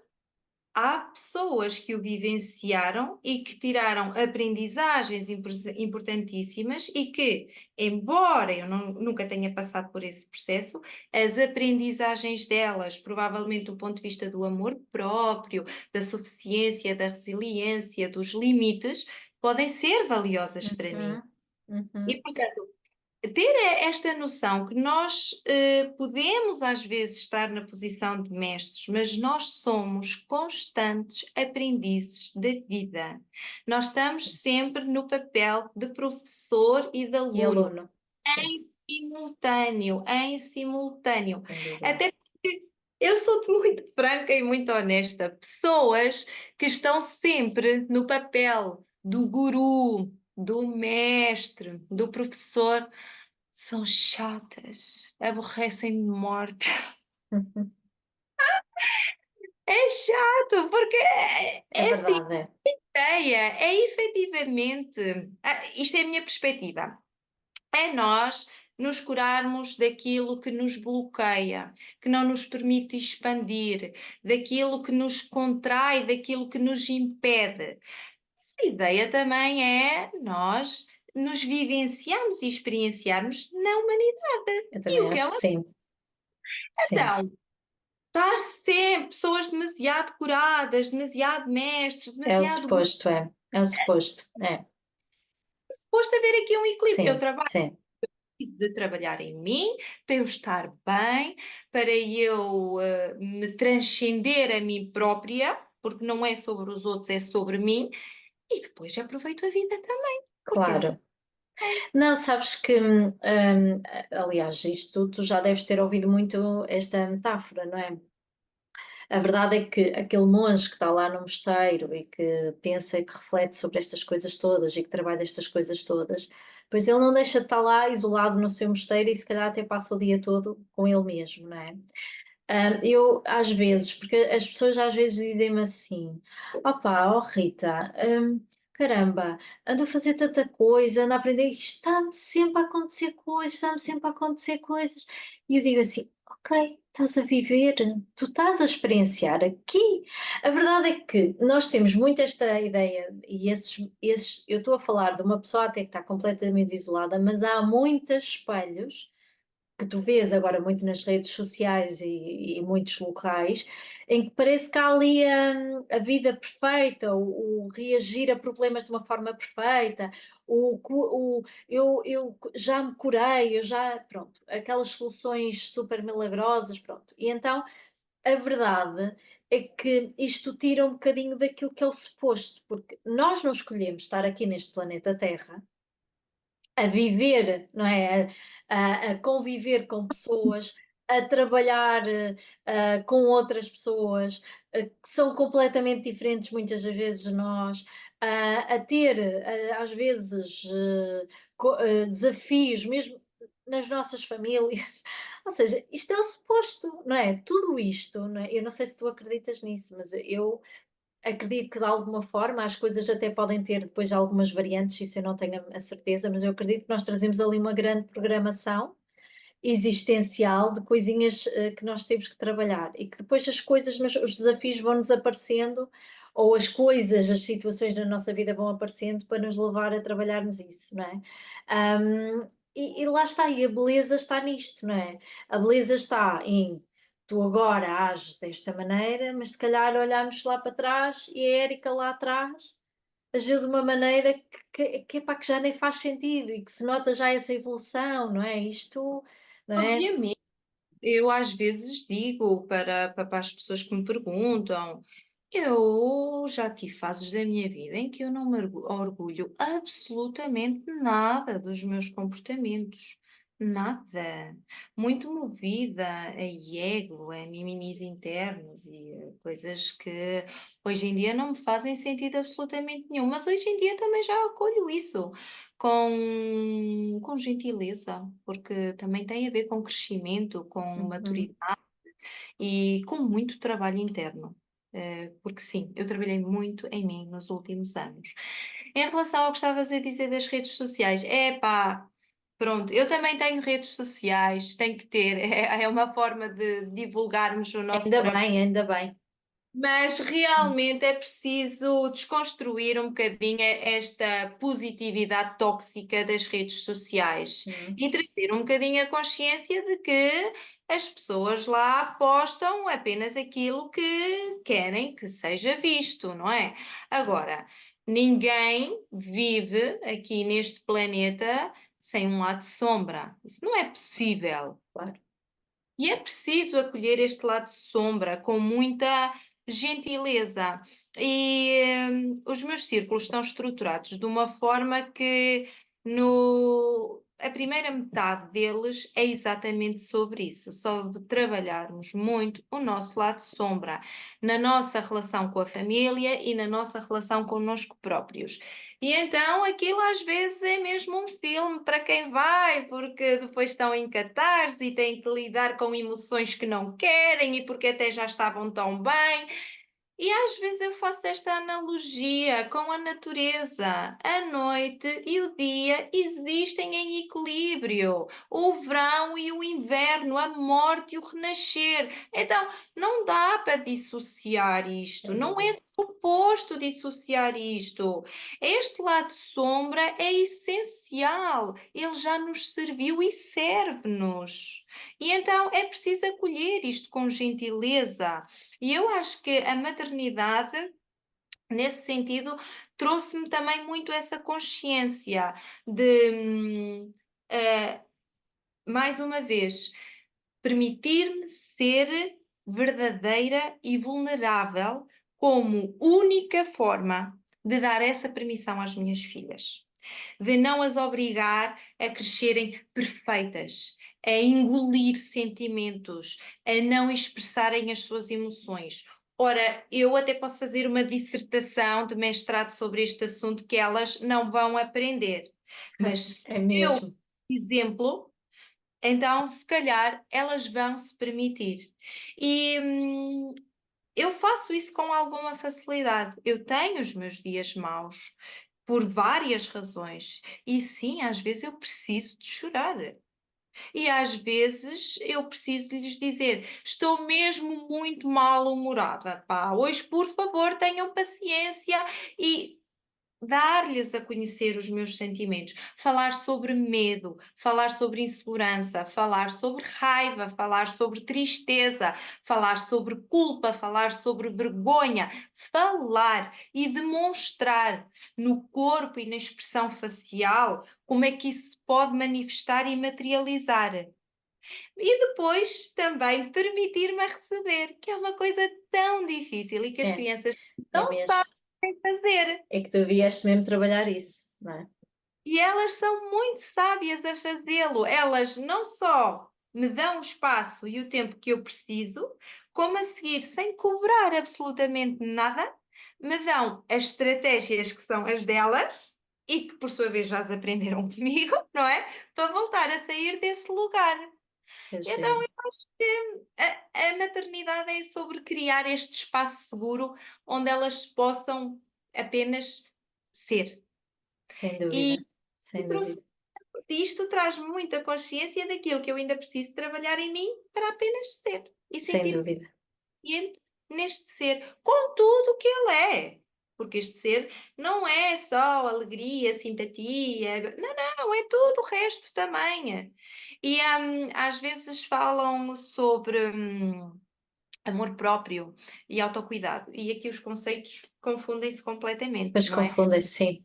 há pessoas que o vivenciaram e que tiraram aprendizagens importantíssimas e que, embora eu nunca tenha passado por esse processo, as aprendizagens delas, provavelmente do ponto de vista do amor próprio, da suficiência, da resiliência, dos limites, podem ser valiosas para mim. Uhum, E, uhum, portanto, ter esta noção que nós podemos às vezes estar na posição de mestres, mas nós somos constantes aprendizes da vida. Nós estamos sempre no papel de professor e de e aluno, aluno, sim, em simultâneo. sem dúvida. Até porque eu sou-te muito franca e muito honesta. Pessoas que estão sempre no papel do guru, do mestre, do professor, são chatas, aborrecem-me de morte. Uhum. É chato, porque É é assim, verdade, é. ideia, é efetivamente, isto é a minha perspectiva, é nós nos curarmos daquilo que nos bloqueia, que não nos permite expandir, daquilo que nos contrai, daquilo que nos impede. A ideia também é nós nos vivenciarmos e experienciarmos na humanidade Eu e também o que acho que ela. sim, sim. Então, estar sempre pessoas demasiado curadas, demasiado mestres, É o demasiado gurus, suposto, é. É o suposto, é. suposto haver aqui um equilíbrio. Eu Sim, trabalho sim, de trabalhar em mim, para eu estar bem, para eu me transcender a mim própria, porque não é sobre os outros, é sobre mim, e depois aproveito a vida também, porque essa claro. Não, sabes que, aliás, isto tu já deves ter ouvido muito esta metáfora, não é? A verdade é que aquele monge que está lá no mosteiro e que pensa e que reflete sobre estas coisas todas e que trabalha estas coisas todas, pois ele não deixa de estar lá isolado no seu mosteiro e se calhar até passa o dia todo com ele mesmo, não é? Eu às vezes, porque as pessoas às vezes dizem-me assim: opá, ó Rita, caramba, ando a fazer tanta coisa, ando a aprender, e está-me sempre a acontecer coisas, está-me sempre a acontecer coisas. E eu digo assim: ok, estás a viver, tu estás a experienciar aqui. A verdade é que nós temos muito esta ideia, e eu estou a falar de uma pessoa até que está completamente isolada, mas há muitos espelhos que tu vês agora muito nas redes sociais e muitos locais, em que parece que há ali a vida perfeita, o reagir a problemas de uma forma perfeita, eu já me curei, eu já, pronto, aquelas soluções super milagrosas, pronto. E então a verdade é que isto tira um bocadinho daquilo que é o suposto, porque nós não escolhemos estar aqui neste planeta Terra a viver, não é? A conviver com pessoas, a trabalhar com outras pessoas que são completamente diferentes muitas das vezes de nós, a ter às vezes desafios mesmo nas nossas famílias. Ou seja, isto é o suposto, não é? Tudo isto, não é? Eu não sei se tu acreditas nisso, mas eu acredito que de alguma forma as coisas até podem ter depois algumas variantes, isso eu não tenho a certeza, mas eu acredito que nós trazemos ali uma grande programação existencial de coisinhas que nós temos que trabalhar e que depois as coisas, os desafios vão-nos aparecendo, ou as coisas, as situações na nossa vida vão aparecendo para nos levar a trabalharmos isso, não é? E lá está, e a beleza está nisto, não é? A beleza está em tu agora ages desta maneira, mas se calhar olharmos lá para trás e a Érica lá atrás agiu de uma maneira epá, que já nem faz sentido e que se nota já essa evolução, não é? Isto, não é? obviamente. Eu às vezes digo para as pessoas que me perguntam, eu já tive fases da minha vida em que eu não me orgulho absolutamente nada dos meus comportamentos, nada. Muito movida a ego, a mimimis internos e a coisas que hoje em dia não me fazem sentido absolutamente nenhum, mas hoje em dia também já acolho isso com gentileza, porque também tem a ver com crescimento, com Uhum. maturidade e com muito trabalho interno. Porque sim, eu trabalhei muito em mim nos últimos anos. Em relação ao que estavas a dizer das redes sociais, epá, pronto, eu também tenho redes sociais, tenho que ter, é uma forma de divulgarmos o nosso Ainda trabalho. bem, ainda bem. Mas realmente é preciso desconstruir um bocadinho esta positividade tóxica das redes sociais Uhum. e trazer um bocadinho a consciência de que as pessoas lá postam apenas aquilo que querem que seja visto, não é? Agora, ninguém vive aqui neste planeta sem um lado de sombra. Isso não é possível. Claro. E é preciso acolher este lado de sombra com muita gentileza. E os meus círculos estão estruturados de uma forma que a primeira metade deles é exatamente sobre isso, sobre trabalharmos muito o nosso lado de sombra, na nossa relação com a família e na nossa relação connosco próprios. E então aquilo às vezes é mesmo um filme para quem vai, porque depois estão em catarse e têm que lidar com emoções que não querem e porque até já estavam tão bem. E às vezes eu faço esta analogia com a natureza. A noite e o dia existem em equilíbrio. O verão e o inverno, a morte e o renascer. Então, não dá para dissociar isto. Sem Não é dúvida. suposto dissociar isto. Este lado sombra é essencial. Ele já nos serviu e serve-nos. E então é preciso acolher isto com gentileza. E eu acho que a maternidade, nesse sentido, trouxe-me também muito essa consciência de, eh, mais uma vez, permitir-me ser verdadeira e vulnerável como única forma de dar essa permissão às minhas filhas, de não as obrigar a crescerem perfeitas, a engolir sentimentos, a não expressarem as suas emoções. Ora, eu até posso fazer uma dissertação de mestrado sobre este assunto que elas não vão aprender, mas se É eu, mesmo. exemplo, então se calhar elas vão se permitir. E eu faço isso com alguma facilidade. Eu tenho os meus dias maus por várias razões. E sim, às vezes eu preciso de chorar. E às vezes eu preciso de lhes dizer: estou mesmo muito mal-humorada, pá. Hoje, por favor, tenham paciência e dar-lhes a conhecer os meus sentimentos, falar sobre medo, falar sobre insegurança, falar sobre raiva, falar sobre tristeza, falar sobre culpa, falar sobre vergonha, falar e demonstrar no corpo e na expressão facial como é que isso se pode manifestar e materializar. E depois também permitir-me a receber, que é uma coisa tão difícil e que as É, crianças é não mesmo. sabem fazer. É que tu vieste mesmo trabalhar isso, não é? E elas são muito sábias a fazê-lo. Elas não só me dão o espaço e o tempo que eu preciso, como a seguir, sem cobrar absolutamente nada, me dão as estratégias que são as delas e que, por sua vez, já as aprenderam comigo, não é? Para voltar a sair desse lugar. É Então, giro. eu acho que a maternidade é sobre criar este espaço seguro onde elas possam apenas ser. Sem E dúvida. Sem trouxe dúvida. isto traz muita consciência daquilo que eu ainda preciso trabalhar em mim para apenas ser e Sem sentir-me dúvida. consciente neste ser, com tudo o que ele é. Porque este ser não é só alegria, simpatia, não, é tudo o resto também. E às vezes falam sobre amor próprio e autocuidado, e aqui os conceitos confundem-se completamente, Depois não é? confundem, sim.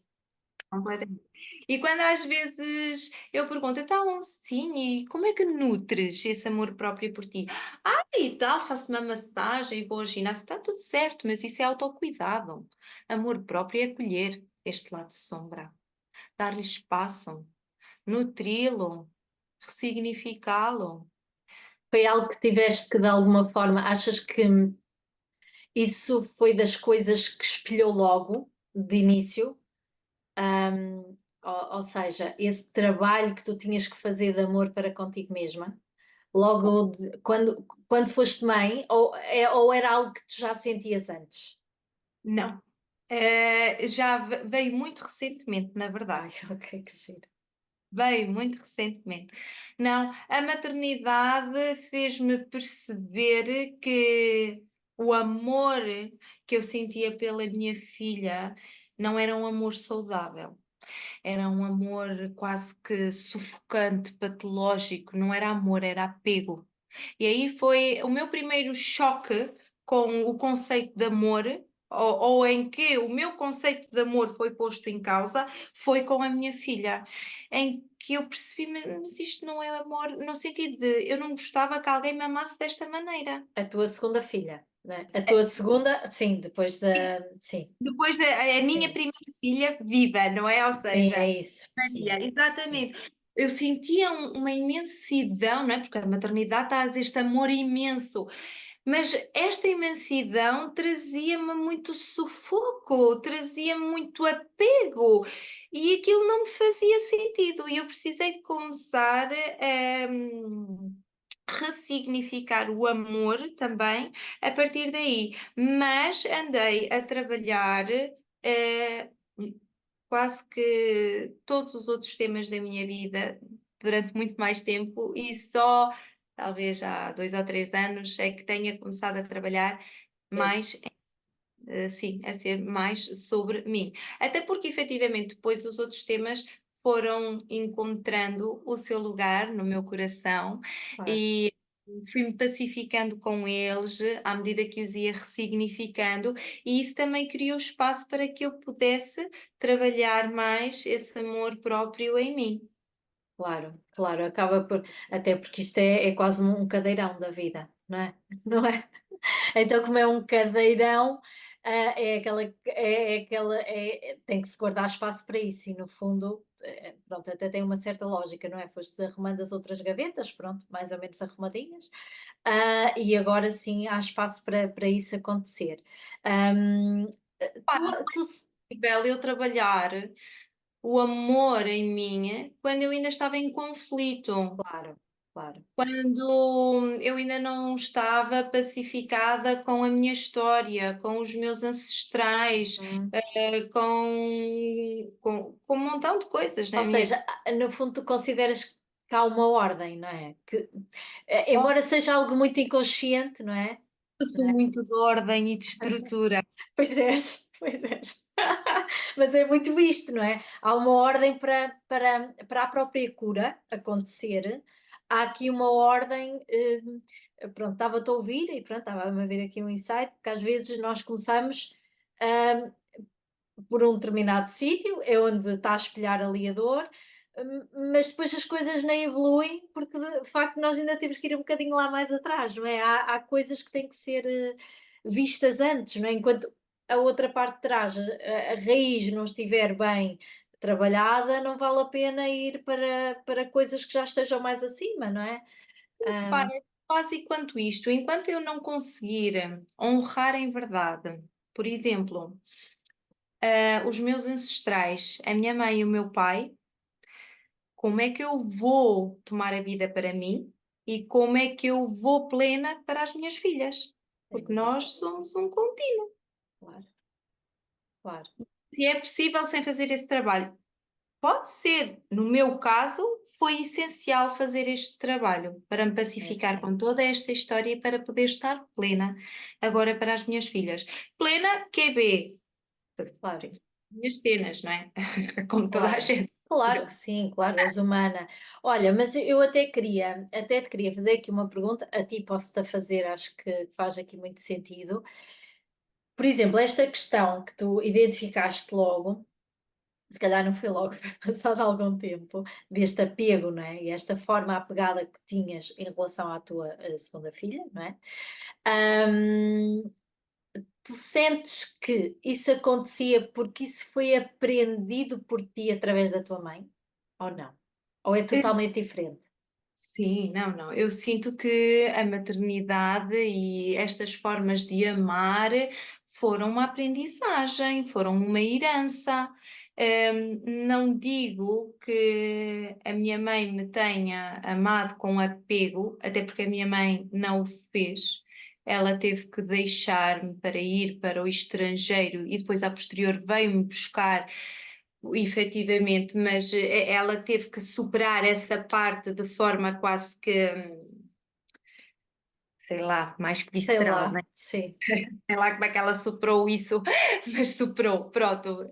Completamente. E quando às vezes eu pergunto, então, sim, e como é que nutres esse amor próprio por ti? Ah, e tal, faço uma massagem, vou ao ginásio, está tudo certo, mas isso é autocuidado. Amor próprio é acolher este lado de sombra, dar-lhe espaço, nutri-lo, ressignificá-lo. Foi algo que tiveste que de alguma forma, achas que isso foi das coisas que espelhou logo, de início? Ou seja, esse trabalho que tu tinhas que fazer de amor para contigo mesma, logo quando foste mãe, ou era algo que tu já sentias antes? Não. Já veio muito recentemente, na Ai, verdade. ok, que giro. Veio muito recentemente. Não, a maternidade fez-me perceber que o amor que eu sentia pela minha filha não era um amor saudável, era um amor quase que sufocante, patológico, não era amor, era apego. E aí foi o meu primeiro choque com o conceito de amor, ou em que o meu conceito de amor foi posto em causa, foi com a minha filha, em que eu percebi, mas isto não é amor, no sentido de eu não gostava que alguém me amasse desta maneira. A tua segunda filha, né? A tua segunda, sim, depois da. Sim, Depois a minha sim, primeira filha viva, não é? Ou sim, seja, é isso, sim, Maria, sim. exatamente. Eu sentia uma imensidão, não é? Porque a maternidade traz este amor imenso, mas esta imensidão trazia-me muito sufoco, trazia-me muito apego e aquilo não me fazia sentido. E eu precisei de começar ressignificar o amor também a partir daí. Mas andei a trabalhar, eh, quase que todos os outros temas da minha vida durante muito mais tempo e só talvez há 2 ou 3 anos é que tenha começado a trabalhar Este, mais, sim, a ser mais sobre mim. Até porque efetivamente depois os outros temas foram encontrando o seu lugar no meu coração claro. e fui-me pacificando com eles à medida que os ia ressignificando, e isso também criou espaço para que eu pudesse trabalhar mais esse amor próprio em mim. Claro, claro, acaba por até porque isto é quase um cadeirão da vida, não é? Não é? Então como é um cadeirão, tem que se guardar espaço para isso e no fundo, pronto, até tem uma certa lógica, não é? Foste arrumando as outras gavetas, pronto, mais ou menos arrumadinhas, e agora sim há espaço para isso acontecer. Hum, Pá, não tu é possível eu trabalhar o amor em mim quando eu ainda estava em conflito. claro, claro. Quando eu ainda não estava pacificada com a minha história, com os meus ancestrais, Uhum. com um montão de coisas Ou na minha seja, no fundo tu consideras que há uma ordem, não é? Que, vida. embora seja algo muito inconsciente, não é? Eu sou muito de ordem e de estrutura. Pois és, pois és. Mas é muito isto, não é? Há uma ordem para a própria cura acontecer, há aqui uma ordem, pronto, estava-te a ouvir e pronto, estava-me a ver aqui um insight, porque às vezes nós começamos, hum, por um determinado sítio, é onde está a espelhar ali a dor, mas depois as coisas nem evoluem, porque de facto nós ainda temos que ir um bocadinho lá mais atrás, não é? Há coisas que têm que ser vistas antes, não é? Enquanto a outra parte de trás, a raiz não estiver bem trabalhada, não vale a pena ir para coisas que já estejam mais acima, não é? Pá, Hum, é quase quanto isto, enquanto eu não conseguir honrar em verdade, por exemplo, os meus ancestrais, a minha mãe e o meu pai, como é que eu vou tomar a vida para mim e como é que eu vou plena para as minhas filhas? sem Porque dúvida, nós somos um contínuo. claro, claro, Se é possível sem fazer esse trabalho, pode ser. No meu caso, foi essencial fazer este trabalho para me é pacificar assim, com toda esta história e para poder estar plena agora para as minhas filhas. Plena QB, claro. tenho as minhas cenas, não é? Como toda a Claro, gente. claro que sim, claro, és humana. Olha, mas eu até te queria fazer aqui uma pergunta, a ti posso-te a fazer, acho que faz aqui muito sentido. Por exemplo, esta questão que tu identificaste logo, se calhar não foi logo, foi passado algum tempo, deste apego, não é? E esta forma apegada que tinhas em relação à tua segunda filha, não é? Ahm, Tu sentes que isso acontecia porque isso foi aprendido por ti através da tua mãe? Ou não? Ou é totalmente diferente? Sim, não, não. Eu sinto que a maternidade e estas formas de amar foram uma aprendizagem, foram uma herança. Não digo que a minha mãe me tenha amado com apego, até porque a minha mãe não o fez. Ela teve que deixar-me para ir para o estrangeiro e depois, a posterior, veio-me buscar. Efetivamente, mas ela teve que superar essa parte de forma quase que, sei lá, mais que Sei visceral, lá, né, sim, sei lá como é que ela superou isso, mas superou, pronto.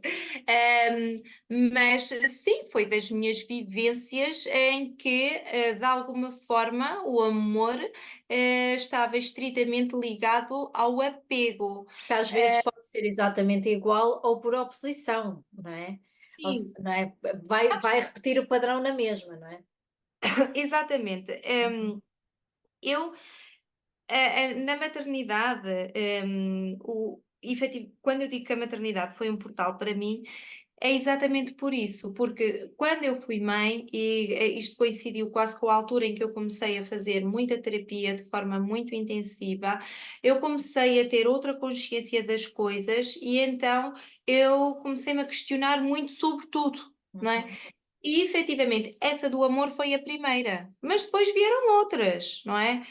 Mas sim, foi das minhas vivências em que, de alguma forma, o amor, estava estritamente ligado ao apego. porque às vezes pode ser exatamente igual ou por oposição, não é? Sim, Não é? Vai repetir o padrão na mesma, não é? exatamente. Uhum. Eu na maternidade, quando eu digo que a maternidade foi um portal para mim, é exatamente por isso, porque quando eu fui mãe, e isto coincidiu quase com a altura em que eu comecei a fazer muita terapia de forma muito intensiva, eu comecei a ter outra consciência das coisas e então eu comecei-me a questionar muito sobre tudo, não é? Uhum. E efetivamente, essa do amor foi a primeira, mas depois vieram outras, não é?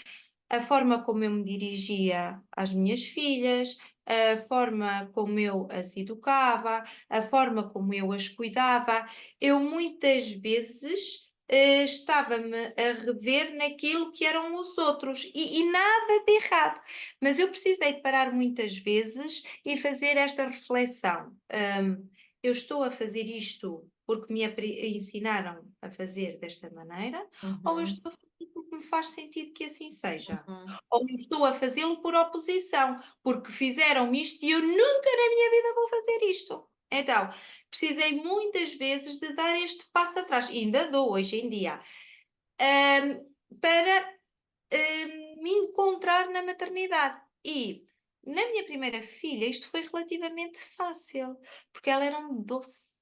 A forma como eu me dirigia às minhas filhas, a forma como eu as educava, a forma como eu as cuidava. Eu muitas vezes estava-me a rever naquilo que eram os outros e nada de errado, mas eu precisei de parar muitas vezes e fazer esta reflexão. Eu estou a fazer isto porque me ensinaram a fazer desta maneira, ou eu Uhum, estou a fazer porque me faz sentido que assim seja? uhum. Ou eu estou a fazê-lo por oposição, porque fizeram isto e eu nunca na minha vida vou fazer isto. Então, precisei muitas vezes de dar este passo atrás, e ainda dou hoje em dia, para me encontrar na maternidade. E na minha primeira filha, isto foi relativamente fácil, porque ela era um doce.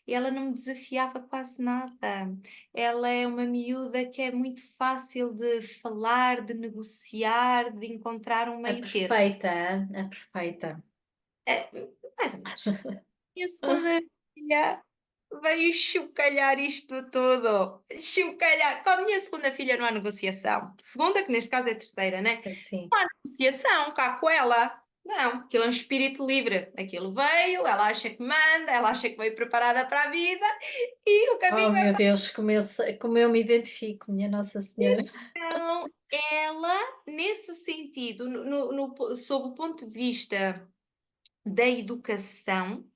E ela não me desafiava quase nada. Ela é uma miúda que é muito fácil de falar, de negociar, de encontrar um A meio termo. perfeita, a perfeita. É, mais ou menos. E a segunda filha veio chocalhar isto tudo. Chocalhar. Com a minha segunda filha não há negociação. Segunda, que neste caso é terceira, né? Assim. Não há negociação cá com ela. Não, aquilo é um espírito livre. Aquilo veio, ela acha que manda, ela acha que veio preparada para a vida e o Oh, caminho é meu para Deus, como eu me identifico, minha Nossa Senhora. então, ela, nesse sentido, sob o ponto de vista da educação,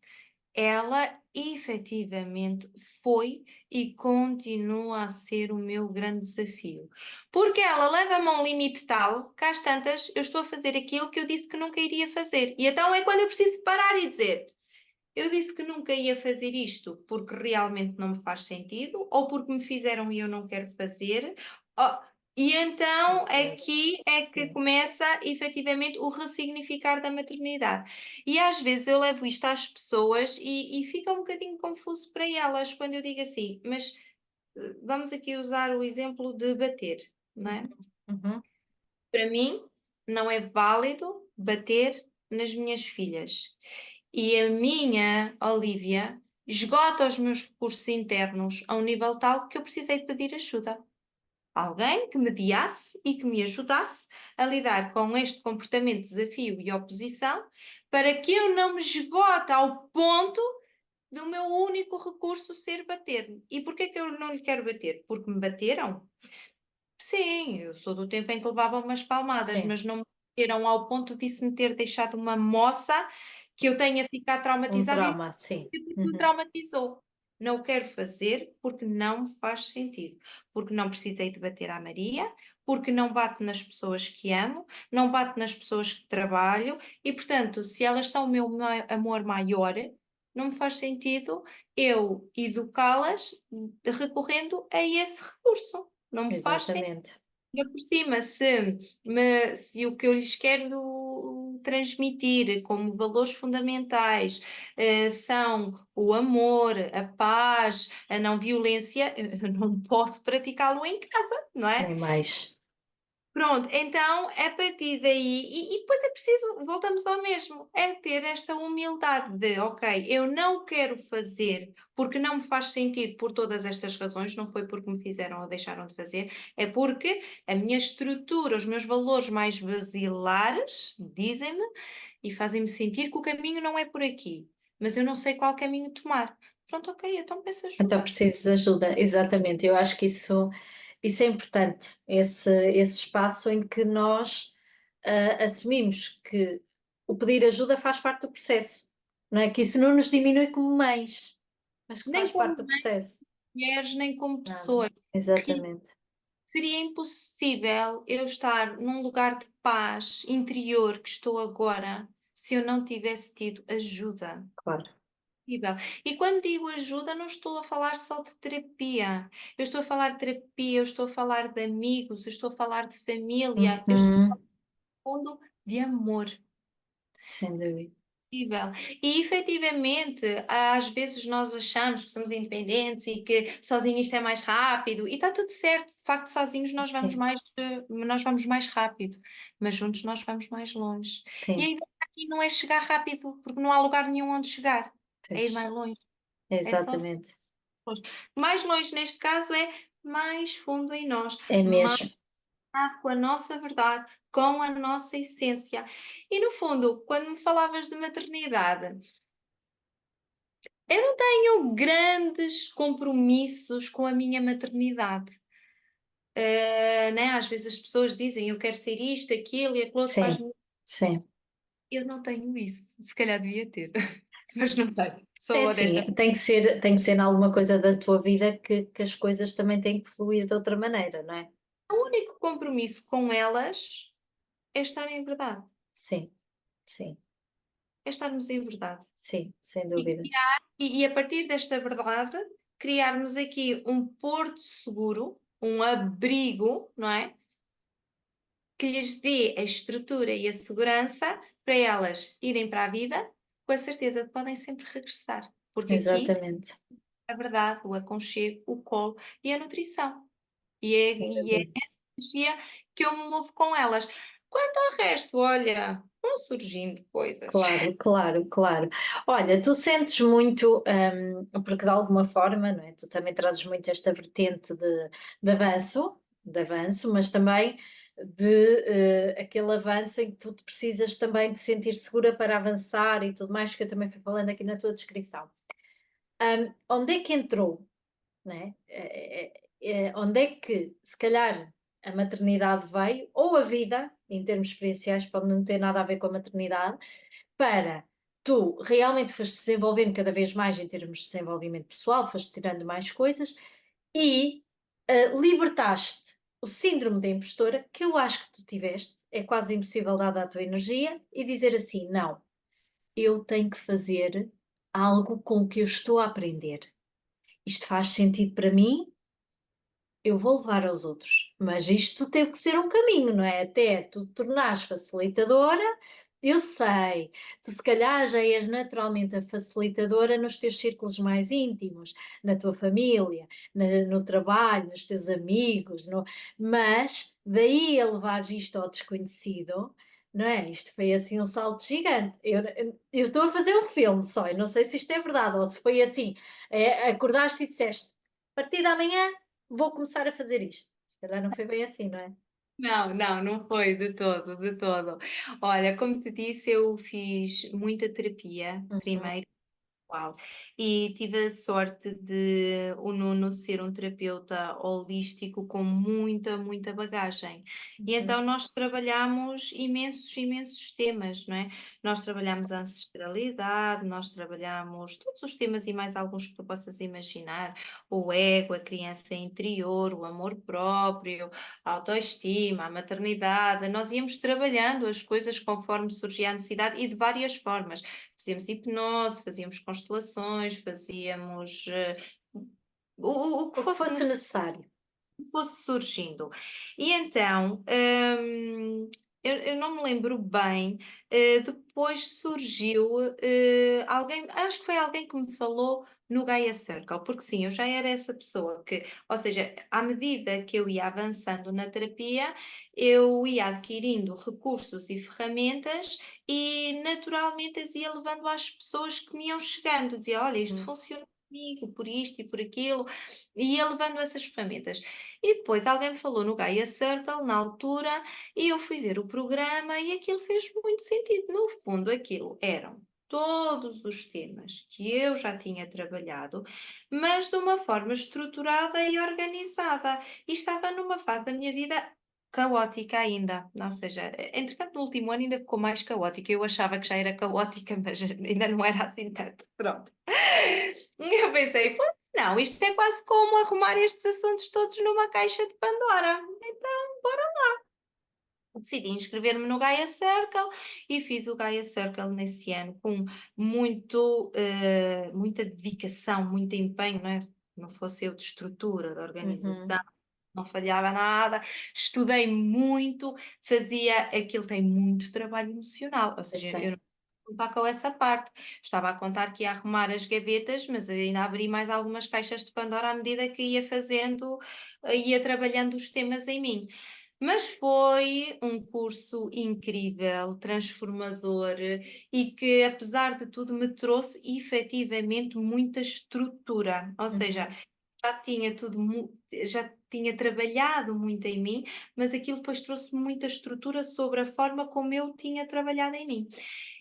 ela efetivamente foi e continua a ser o meu grande desafio. Porque ela leva-me a um limite tal que às tantas eu estou a fazer aquilo que eu disse que nunca iria fazer. E então é quando eu preciso de parar e dizer: eu disse que nunca ia fazer isto porque realmente não me faz sentido, ou porque me fizeram e eu não quero fazer. Oh, e então Pois, aqui é que sim. começa efetivamente o ressignificar da maternidade. E às vezes eu levo isto às pessoas e fica um bocadinho confuso para elas quando eu digo assim, mas vamos aqui usar o exemplo de bater, não é? Uhum, uhum. Para mim, não é válido bater nas minhas filhas. E a minha Olívia esgota os meus recursos internos a um nível tal que eu precisei de pedir ajuda. Alguém que me guiasse e que me ajudasse a lidar com este comportamento de desafio e oposição para que eu não me esgote ao ponto do meu único recurso ser bater-me. E porquê que eu não lhe quero bater? Porque me bateram? Sim, eu sou do tempo em que levava umas palmadas, Sim, mas não me bateram ao ponto disso me ter deixado uma moça que eu tenha ficado um traumatizada e trauma, sim. porque me Uhum. traumatizou. Não o quero fazer porque não me faz sentido, porque não precisei de bater à Maria, porque não bato nas pessoas que amo, não bato nas pessoas que trabalho e, portanto, se elas são o meu amor maior, não me faz sentido eu educá-las recorrendo a esse recurso. Não me faz sentido. Exatamente. Ainda por cima, se o que eu lhes quero transmitir como valores fundamentais são o amor, a paz, a não violência, eu não posso praticá-lo em casa, não é? Nem mais. Pronto, então a partir daí, e depois é preciso, voltamos ao mesmo, é ter esta humildade de, ok, eu não quero fazer porque não me faz sentido por todas estas razões, não foi porque me fizeram ou deixaram de fazer, é porque a minha estrutura, os meus valores mais basilares dizem-me e fazem-me sentir que o caminho não é por aqui, mas eu não sei qual caminho tomar. Pronto, ok, então peço Então ajuda. preciso de ajuda, exatamente. Eu acho que isso é importante, esse espaço em que nós, assumimos que o pedir ajuda faz parte do processo, não é? Que isso não nos diminui como mães, mas que Nem faz como parte do processo. mulheres, nem como Nada. pessoas. Exatamente, Seria impossível eu estar num lugar de paz interior que estou agora se eu não tivesse tido ajuda. claro. Impossível. E quando digo ajuda, não estou a falar só de terapia. Eu estou a falar de terapia, eu estou a falar de amigos, eu estou a falar de família, eu estou Uhum, falando de amor. sem dúvida. Possível. E efetivamente, às vezes nós achamos que somos independentes e que sozinho isto é mais rápido, e está tudo certo, de facto, sozinhos Sim, nós vamos mais rápido, mas juntos nós vamos mais longe. E a sim, ideia aqui não é chegar rápido, porque não há lugar nenhum onde chegar, é ir pois, mais longe, é só exatamente. longe. Mais longe, neste caso, é mais fundo em nós, É mais mesmo. com a nossa verdade, com a nossa essência. E no fundo, quando me falavas de maternidade, eu não tenho grandes compromissos com a minha maternidade. Né? Às vezes as pessoas dizem eu quero ser isto, aquilo e aquilo outro Sim, faz-me. sim. Eu não tenho isso. Se calhar devia ter, mas não tenho. É Sou assim, honesta. tem que ser em alguma coisa da tua vida que as coisas também têm que fluir de outra maneira, não é? O único compromisso com elas é estar em verdade, Sim, sim, é estarmos em verdade. sim, sem E, dúvida. e a partir desta verdade, criarmos aqui um porto seguro, um abrigo, não é? Que lhes dê a estrutura e a segurança para elas irem para a vida, com a certeza que podem sempre regressar. Porque aqui Exatamente, a verdade, o aconchego, o colo e a nutrição. sem E é dúvida. essa energia que eu me movo com elas. Quanto ao resto, olha, vão surgindo coisas. Claro, claro, claro. Olha, tu sentes muito, porque de alguma forma, não é? Tu também trazes muito esta vertente de avanço, mas também de aquele avanço em que tu te precisas também de sentir segura para avançar e tudo mais, que eu também fui falando aqui na tua descrição. Onde é que entrou, né? Onde é que, se calhar, a maternidade veio, ou a vida, em termos experienciais, pode não ter nada a ver com a maternidade, para tu realmente foste desenvolvendo cada vez mais em termos de desenvolvimento pessoal, foste tirando mais coisas e libertaste o síndrome da impostora, que eu acho que tu tiveste, é quase impossível dada a tua energia, e dizer assim: não, eu tenho que fazer algo com o que eu estou a aprender. Isto faz sentido para mim, eu vou levar aos outros, mas isto teve que ser um caminho, não é? Até tu te tornares facilitadora, eu sei, tu se calhar já és naturalmente a facilitadora nos teus círculos mais íntimos, na tua família, no trabalho, nos teus amigos, mas daí a levares isto ao desconhecido, não é? Isto foi assim um salto gigante. Eu estou a fazer um filme só, eu não sei se isto é verdade ou se foi assim, acordaste e disseste, a partir de amanhã vou começar a fazer isto. Se calhar não foi bem assim, não é? Não, não, não foi de todo, de todo. Olha, como te disse, eu fiz muita terapia Uhum, primeiro. Uau! E tive a sorte de o Nuno ser um terapeuta holístico com muita, muita bagagem. E uhum, então nós trabalhamos imensos, imensos temas, não é? Nós trabalhamos a ancestralidade, nós trabalhamos todos os temas e mais alguns que tu possas imaginar: o ego, a criança interior, o amor próprio, a autoestima, a maternidade. Nós íamos trabalhando as coisas conforme surgia a necessidade e de várias formas. Fazíamos hipnose, fazíamos constelações, fazíamos o que o que fosse fosse necessário. fosse surgindo. E então, eu não me lembro bem, depois surgiu, alguém, acho que foi alguém que me falou no Gaia Circle, porque sim, eu já era essa pessoa que, ou seja, à medida que eu ia avançando na terapia, eu ia adquirindo recursos e ferramentas e naturalmente as ia levando às pessoas que me iam chegando, dizia, olha, isto Uhum, funciona comigo, por isto e por aquilo, e ia levando essas ferramentas. E depois alguém me falou no Gaia Circle, na altura, e eu fui ver o programa e aquilo fez muito sentido. No fundo, aquilo eram todos os temas que eu já tinha trabalhado, mas de uma forma estruturada e organizada. E estava numa fase da minha vida caótica ainda, ou seja, entretanto no último ano ainda ficou mais caótica. Eu achava que já era caótica, mas ainda não era assim tanto. Pronto. Eu pensei, pô, não, isto é quase como arrumar estes assuntos todos numa caixa de Pandora. Então, decidi inscrever-me no Gaia Circle e fiz o Gaia Circle nesse ano com muita dedicação, muito empenho, não é? Não fosse eu de estrutura, de organização, uhum, não falhava nada, estudei muito, fazia aquilo, tem muito trabalho emocional, ou pois seja, eu tem. não contar com essa parte. Estava a contar que ia arrumar as gavetas, mas ainda abri mais algumas caixas de Pandora à medida que ia fazendo, ia trabalhando os temas em mim. Mas foi um curso incrível, transformador e que, apesar de tudo, me trouxe efetivamente muita estrutura. Ou seja, Uhum. já tinha já tinha trabalhado muito em mim, mas aquilo depois trouxe muita estrutura sobre a forma como eu tinha trabalhado em mim.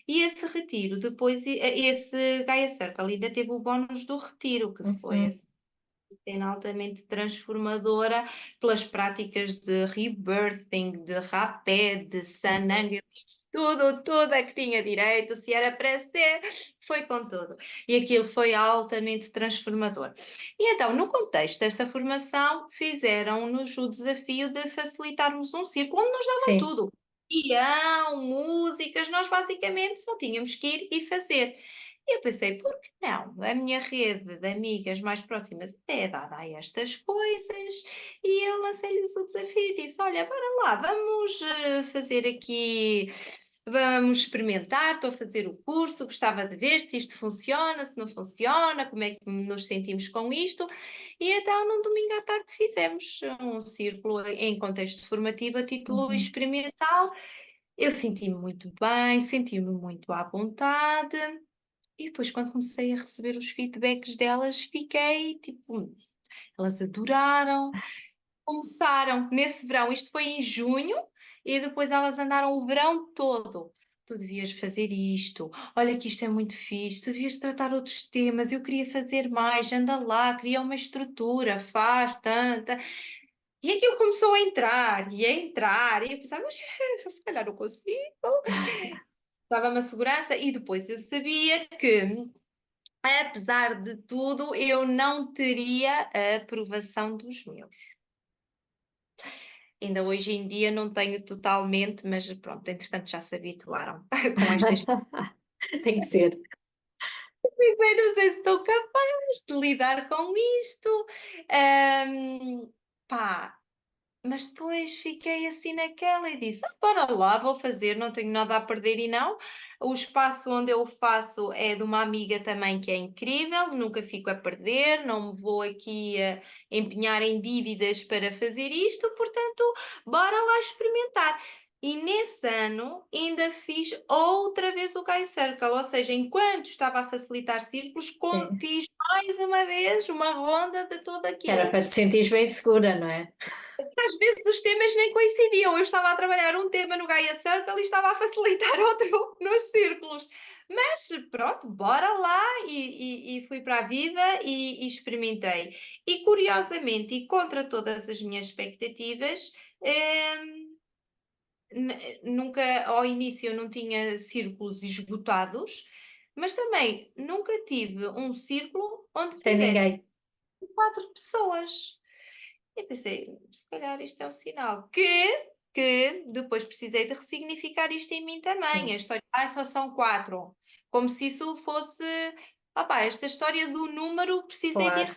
E esse retiro, depois, esse Gaia Circle ainda teve o bónus do retiro, que foi Uhum. essa cena altamente transformadora pelas práticas de rebirthing, de rapé, de Uhum. sananga, tudo, tudo a que tinha direito, se era para ser, foi com tudo. E aquilo foi altamente transformador. E então, no contexto dessa formação, fizeram-nos o desafio de facilitarmos um círculo onde nos davam Sim. tudo. Guião, músicas, nós basicamente só tínhamos que ir e fazer. E eu pensei, por que não? A minha rede de amigas mais próximas é dada a estas coisas e eu lancei-lhes o desafio e disse: Olha, bora lá, vamos fazer aqui, vamos experimentar. Estou a fazer o curso, gostava de ver se isto funciona, se não funciona, como é que nos sentimos com isto. E então, num domingo à tarde, fizemos um círculo em contexto formativo a título Uhum. experimental. Eu senti-me muito bem, senti-me muito à vontade. E depois, quando comecei a receber os feedbacks delas, fiquei tipo, elas adoraram, começaram nesse verão, isto foi em junho, e depois elas andaram o verão todo. Tu devias fazer isto, olha que isto é muito fixe, tu devias tratar outros temas, eu queria fazer mais, anda lá, cria uma estrutura, faz tanta. E aquilo começou a entrar, e eu pensava, mas se calhar eu consigo. Dava-me a segurança, e depois eu sabia que apesar de tudo, eu não teria a aprovação dos meus. Ainda hoje em dia não tenho totalmente, mas pronto, entretanto já se habituaram com estas. Tem que ser. Eu não sei se estou capaz de lidar com isto. Pá, mas depois fiquei assim naquela e disse: bora lá, vou fazer, não tenho nada a perder e não. O espaço onde eu faço é de uma amiga também que é incrível, nunca fico a perder, não me vou aqui a empenhar em dívidas para fazer isto, portanto, bora lá experimentar. E nesse ano ainda fiz outra vez o Guy Circle, ou seja, enquanto estava a facilitar círculos, Sim. fiz mais uma vez uma ronda de tudo Era aquilo. para te sentires bem segura, não é? Às vezes os temas nem coincidiam. Eu estava a trabalhar um tema no Gaia Circle e estava a facilitar outro nos círculos. Mas pronto, bora lá e fui para a vida e experimentei. E curiosamente, e contra todas as minhas expectativas, nunca ao início eu não tinha círculos esgotados, mas também nunca tive um círculo onde Sem tivesse ninguém. 4 pessoas. E pensei, se calhar isto é um sinal que depois precisei de ressignificar isto em mim também. A Sim, história, só são 4. Como se isso fosse, opá, esta história do número precisei de claro,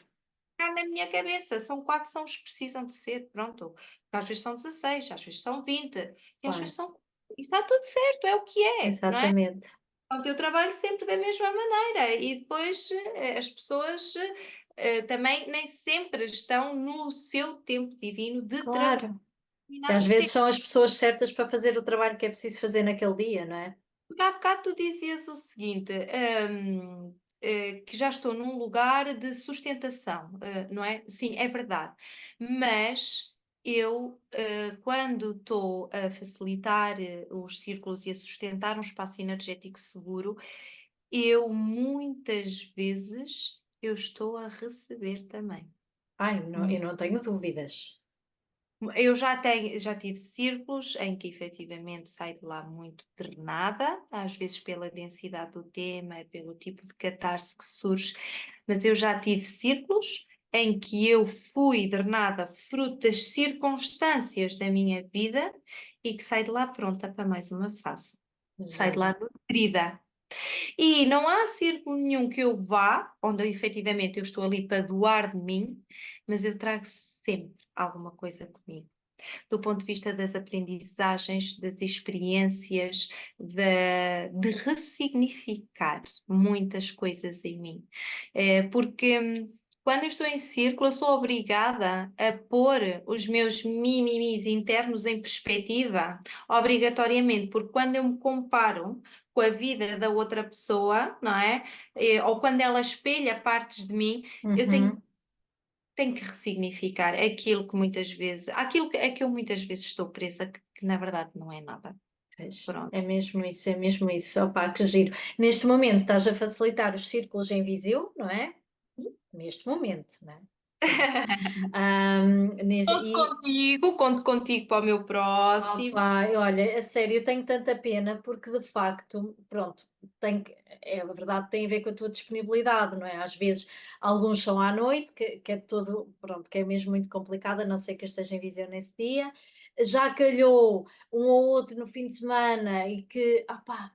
arrancar na minha cabeça. São 4, são os que precisam de ser, pronto. Às vezes são 16, às vezes são 20, e às claro. vezes são. E está tudo certo, é o que é, não é? Exatamente. Portanto, eu trabalho sempre da mesma maneira e depois as pessoas também nem sempre estão no seu tempo divino de trabalhar Claro. E às determinado vezes tempo. são as pessoas certas para fazer o trabalho que é preciso fazer naquele dia, não é? Porque há bocado tu dizias o seguinte, que já estou num lugar de sustentação, não é? Sim, é verdade. Mas eu, quando estou a facilitar os círculos e a sustentar um espaço energético seguro, eu muitas vezes eu estou a receber também. Ai, não, eu não tenho dúvidas. Eu já tive círculos em que efetivamente saio de lá muito drenada, às vezes pela densidade do tema, pelo tipo de catarse que surge, mas eu já tive círculos em que eu fui drenada fruto das circunstâncias da minha vida e que saio de lá pronta para mais uma fase. Saio de Já. lá nutrida. E não há círculo nenhum que eu vá, onde efetivamente eu estou ali para doar de mim, mas eu trago sempre alguma coisa comigo. Do ponto de vista das aprendizagens, das experiências, de ressignificar muitas coisas em mim. Porque Quando eu estou em círculo, eu sou obrigada a pôr os meus mimimis internos em perspectiva, obrigatoriamente, porque quando eu me comparo com a vida da outra pessoa, não é? Ou quando ela espelha partes de mim, eu Uhum. tenho que ressignificar aquilo que muitas vezes, aquilo que, a que eu muitas vezes estou presa, que na verdade não é nada. Pois, Pronto. é mesmo isso, é mesmo isso. Opá, que giro. Neste momento estás a facilitar os círculos em Viseu, não é? Neste momento, não é? Pronto. E, Conto contigo para o meu próximo. opa, olha, a sério, eu tenho tanta pena porque de facto, pronto, a verdade tem a ver com a tua disponibilidade, não é? Às vezes alguns são à noite, que é todo, pronto, que é mesmo muito complicado, a não ser que eu esteja em Viseu nesse dia. Já calhou um ou outro no fim de semana e que, opá,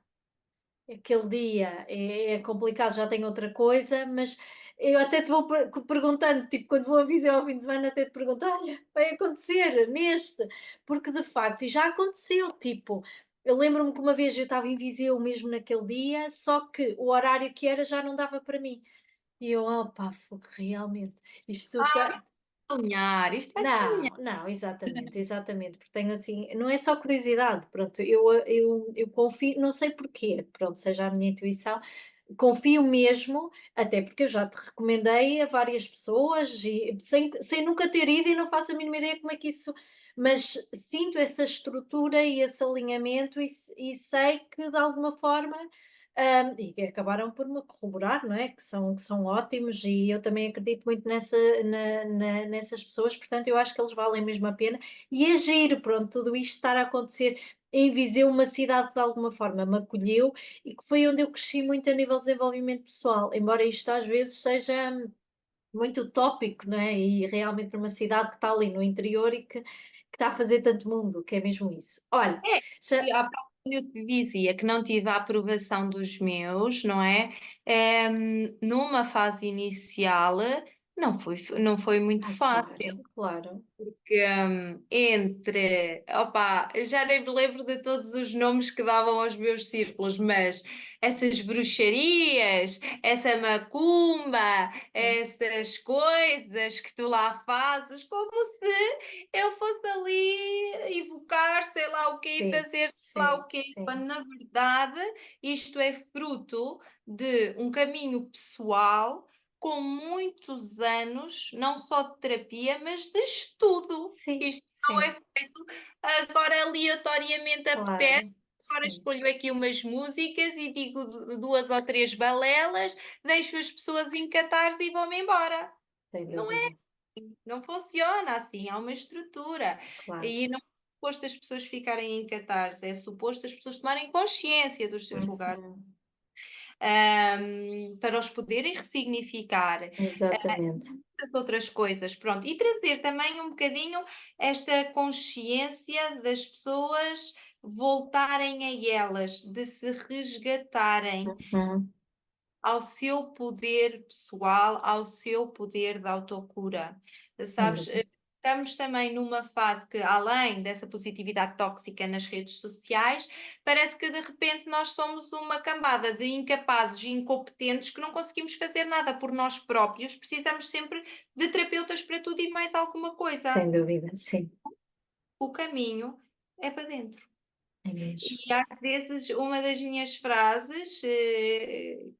aquele dia é complicado, já tenho outra coisa, mas eu até te vou perguntando, tipo, quando vou a Viseu ao fim de semana, até te pergunto: "Olha, vai acontecer neste", porque de facto e já aconteceu, tipo, eu lembro-me que uma vez eu estava em Viseu mesmo naquele dia, só que o horário que era já não dava para mim. E eu: "Opa, fogo, realmente, isto está". Sonhar, isto vai Não, sonhar. não, exatamente, exatamente, porque tenho assim, não é só curiosidade, pronto, eu confio, não sei porquê, pronto, seja a minha intuição, confio mesmo, até porque eu já te recomendei a várias pessoas e sem nunca ter ido e não faço a mínima ideia como é que isso, mas sinto essa estrutura e esse alinhamento e sei que de alguma forma e que acabaram por me corroborar, não é? Que são ótimos e eu também acredito muito nessas pessoas, portanto, eu acho que eles valem mesmo a pena. E é giro, pronto, tudo isto estar a acontecer em Viseu, uma cidade que de alguma forma me acolheu e que foi onde eu cresci muito a nível de desenvolvimento pessoal, embora isto às vezes seja muito utópico, não é? E realmente para uma cidade que está ali no interior e que está a fazer tanto mundo, que é mesmo isso. Olha, É, já. e há pouco quando eu te dizia que não tive a aprovação dos meus, não é? Numa fase inicial, não foi muito Ai, fácil. claro, claro. Que, opa, eu já nem me lembro de todos os nomes que davam aos meus círculos, mas essas bruxarias, essa macumba, Sim, essas coisas que tu lá fazes, como se eu fosse ali evocar sei lá o quê e sim, fazer sei lá sim, o quê, quando sim. na verdade isto é fruto de um caminho pessoal com muitos anos, não só de terapia, mas de estudo. Sim, Isto não sim, é feito agora aleatoriamente apetece, claro, agora sim, escolho aqui umas músicas e digo duas ou três balelas, deixo as pessoas em catarse e vou-me embora. sem Não é dúvida, assim, não funciona assim, há uma estrutura. claro. E não é suposto as pessoas ficarem em catarse, é suposto as pessoas tomarem consciência dos seus lugares, Uhum, para os poderem ressignificar exatamente. muitas outras coisas, pronto, e trazer também um bocadinho esta consciência das pessoas voltarem a elas, de se resgatarem Uhum, ao seu poder pessoal, ao seu poder de autocura. sem Sabes, dúvida. estamos também numa fase que, além dessa positividade tóxica nas redes sociais, parece que de repente nós somos uma cambada de incapazes e incompetentes que não conseguimos fazer nada por nós próprios, precisamos sempre de terapeutas para tudo e mais alguma coisa. Sem dúvida, sim, O caminho é para dentro. é mesmo. E às vezes uma das minhas frases,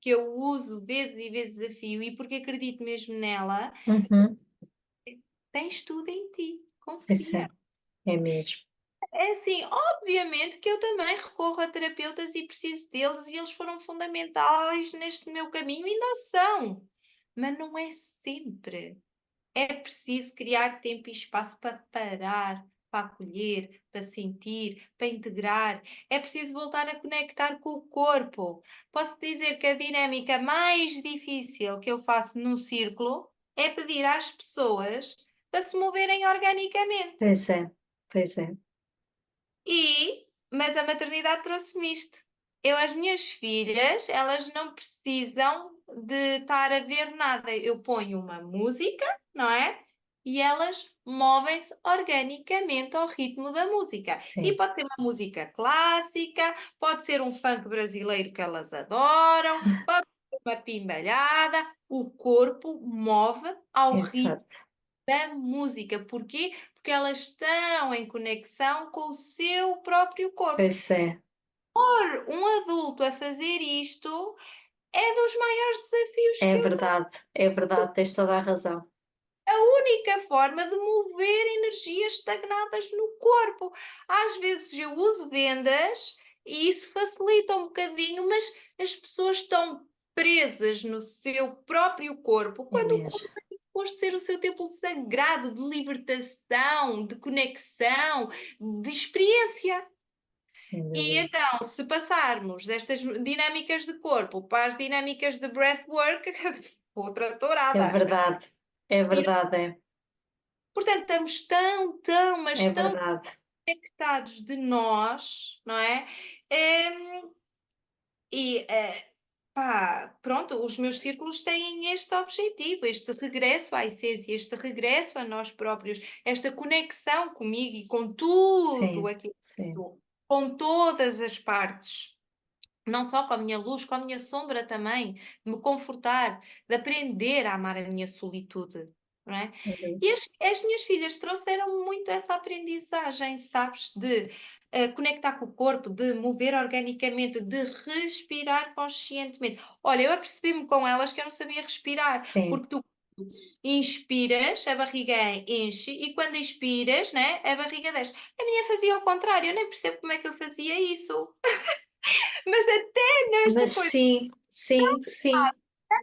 que eu uso vezes e vezes a fio, e porque acredito mesmo nela, Uhum, tens tudo em ti, pois confia. é mesmo. É assim, obviamente que eu também recorro a terapeutas e preciso deles, e eles foram fundamentais neste meu caminho, ainda são, mas não é sempre. É preciso criar tempo e espaço para parar, para acolher, para sentir, para integrar. É preciso voltar a conectar com o corpo. Posso dizer que a dinâmica mais difícil que eu faço no círculo é pedir às pessoas para se moverem organicamente. Pois é, pois é. Mas a maternidade trouxe-me isto. As minhas filhas, elas não precisam de estar a ver nada. Eu ponho uma música, não é? E elas movem-se organicamente ao ritmo da música. E Sim. pode ser uma música clássica, pode ser um funk brasileiro que elas adoram, pode ser uma pimbalhada, o corpo move ao ritmo exato. da música. Porquê? Porque elas estão em conexão com o seu próprio corpo. Pois é, Pôr um adulto a fazer isto é dos maiores desafios que eu tenho. é verdade, tens toda a razão. A única forma de mover energias estagnadas no corpo. Às vezes eu uso vendas e isso facilita um bocadinho, mas as pessoas estão presas no seu próprio corpo, É quando o mesmo, corpo é suposto ser o seu templo sagrado de libertação, de conexão, de experiência. sem E dúvida. então, se passarmos destas dinâmicas de corpo para as dinâmicas de breathwork, outra É tourada. verdade, é verdade, é, Portanto, estamos tão, tão, mas é tão verdade. conectados de nós, não é? Hum, pá, pronto, os meus círculos têm este objetivo, este regresso à essência, este regresso a nós próprios, esta conexão comigo e com tudo Sim, aquilo que sim, sou, com todas as partes. Não só com a minha luz, com a minha sombra também, de me confortar, de aprender a amar a minha solitude, não é? uhum, E as minhas filhas trouxeram muito essa aprendizagem, sabes? De conectar com o corpo, de mover organicamente, de respirar conscientemente. Olha, eu apercebi-me com elas que eu não sabia respirar, sim. porque tu inspiras, a barriga enche, e quando expiras, né, a barriga desce. A minha fazia ao contrário, eu nem percebo como é que eu fazia isso. Mas até nesta Mas coisa sim, sim, sim,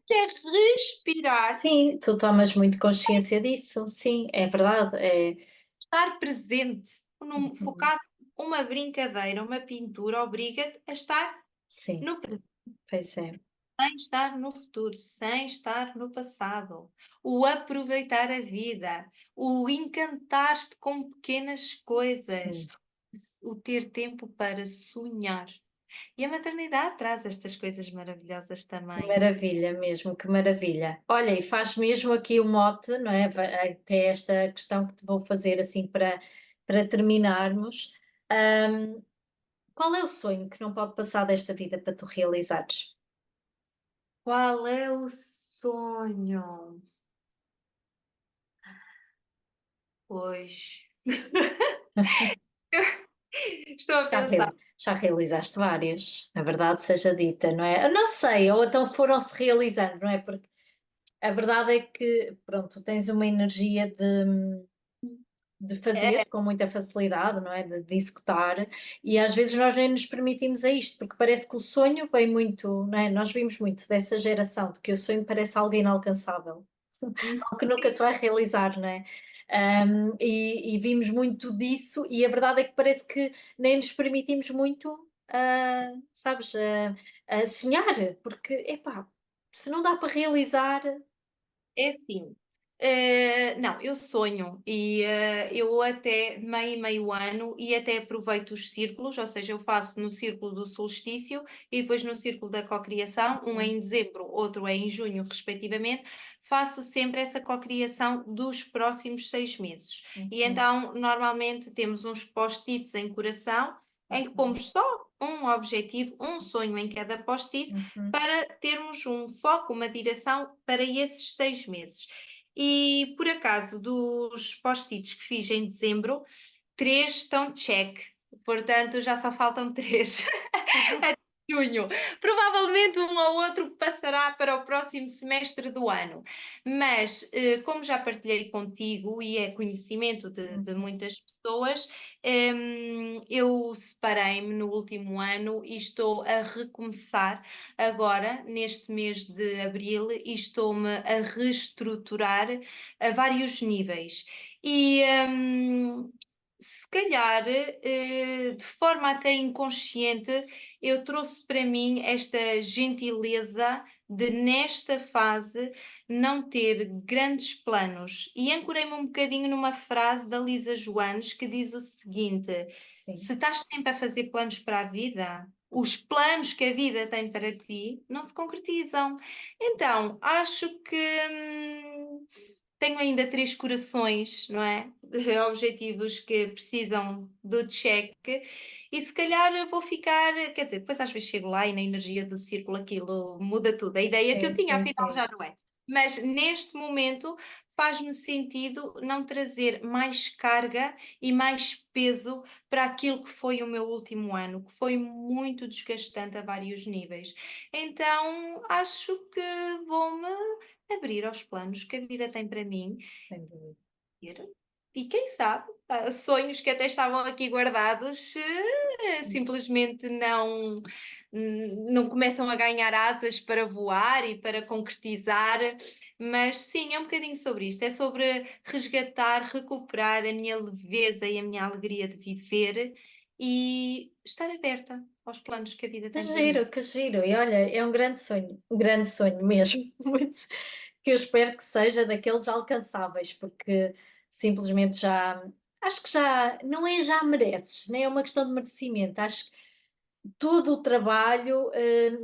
que é respirar, sim, tu tomas muito consciência disso, sim, é verdade, é, estar presente, uhum, focado uma brincadeira, uma pintura, obriga-te a estar sim, no presente, pois é, sem estar no futuro, sem estar no passado. O aproveitar a vida, o encantar-te com pequenas coisas, sim. o ter tempo para sonhar. E a maternidade traz estas coisas maravilhosas Que também. maravilha mesmo, que maravilha. Olha, e faz mesmo aqui o mote, não é? Até esta questão que te vou fazer assim para terminarmos. Ahm, Qual é o sonho que não pode passar desta vida para tu realizares? Qual é o sonho? Pois. Estou a pensar. Já realizaste vários, a verdade seja dita, não é? Eu não sei, ou então foram-se realizando, não é? Porque a verdade é que, pronto, tu tens uma energia de É, fazer com muita facilidade, não é? De executar, e às vezes nós nem nos permitimos a isto, porque parece que o sonho vem muito, não é? Nós vimos muito dessa geração, de que o sonho parece algo inalcançável, algo que nunca sim, se vai realizar, não é? E vimos muito disso, e a verdade é que parece que nem nos permitimos muito, sabes, a sonhar, porque, epá, se não dá para realizar, é assim. Não, eu sonho e eu até meio e meio ano e até aproveito os círculos, ou seja, eu faço no círculo do solstício e depois no círculo da cocriação, um é hum, em dezembro, outro é em junho, respectivamente. Faço sempre essa cocriação dos próximos 6 meses. E uhum, então, normalmente, temos uns post-its em coração em que uhum, pomos só um objetivo, um sonho em cada post-it uhum, para termos um foco, uma direção para esses 6 meses. E por acaso, dos post-its que fiz em dezembro, 3 estão check, portanto já só faltam 3 uhum, até junho. Provavelmente um ou outro passará para o próximo semestre do ano, mas como já partilhei contigo e é conhecimento de uhum. muitas pessoas, eu separei-me no último ano e estou a recomeçar agora, neste mês de abril, e estou-me a reestruturar a vários níveis. E se calhar, de forma até inconsciente, eu trouxe para mim esta gentileza de, nesta fase, não ter grandes planos. E ancorei-me um bocadinho numa frase da Lisa Joanes que diz o seguinte: Sim. se estás sempre a fazer planos para a vida, os planos que a vida tem para ti não se concretizam. Então, acho que tenho ainda 3 corações, não é? objetivos que precisam do check, e se calhar eu vou ficar, quer dizer, depois às vezes chego lá e na energia do círculo aquilo muda tudo, a ideia que Sim, eu tinha sim, afinal sim. já não é. Mas neste momento faz-me sentido não trazer mais carga e mais peso para aquilo que foi o meu último ano, que foi muito desgastante a vários níveis. Então acho que vou-me abrir aos planos que a vida tem para mim Sem dúvida. e quem sabe, sonhos que até estavam aqui guardados, simplesmente não começam a ganhar asas para voar e para concretizar, mas sim, é um bocadinho sobre isto, é sobre resgatar, recuperar a minha leveza e a minha alegria de viver e estar aberta aos planos que a vida Que tem para mim. giro, que giro. E olha, é um grande sonho mesmo, muito, que eu espero que seja daqueles alcançáveis, porque simplesmente já acho que já não é já mereces, nem é uma questão de merecimento, acho que todo o trabalho,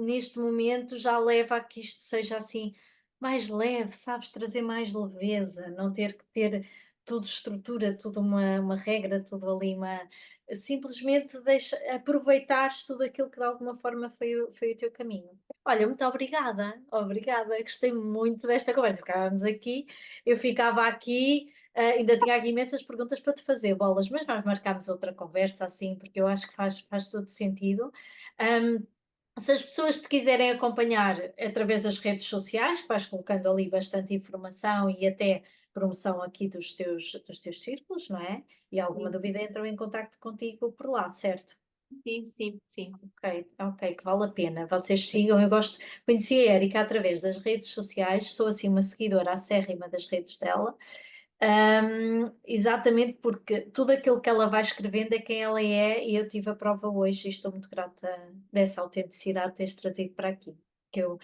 neste momento já leva a que isto seja assim mais leve, sabes, trazer mais leveza, não ter que ter tudo estrutura, tudo uma regra, tudo ali uma simplesmente deixa aproveitares tudo aquilo que de alguma forma foi o teu caminho. Olha, muito obrigada, obrigada, gostei muito desta conversa, ficávamos aqui, eu ficava aqui, ainda tinha aqui imensas perguntas para te fazer, bolas, mas nós marcámos outra conversa assim, porque eu acho que faz todo sentido. Hum, se as pessoas te quiserem acompanhar através das redes sociais, que vais colocando ali bastante informação e até promoção aqui dos teus círculos, não é? E alguma Sim, dúvida entram em contacto contigo por lá, certo? sim, sim, sim. Ok, ok, que vale a pena. Vocês sigam, eu gosto, conheci a Erika através das redes sociais, sou assim uma seguidora acérrima das redes dela, exatamente porque tudo aquilo que ela vai escrevendo é quem ela é e eu tive a prova hoje e estou muito grata dessa autenticidade de teres trazido para aqui. Que eu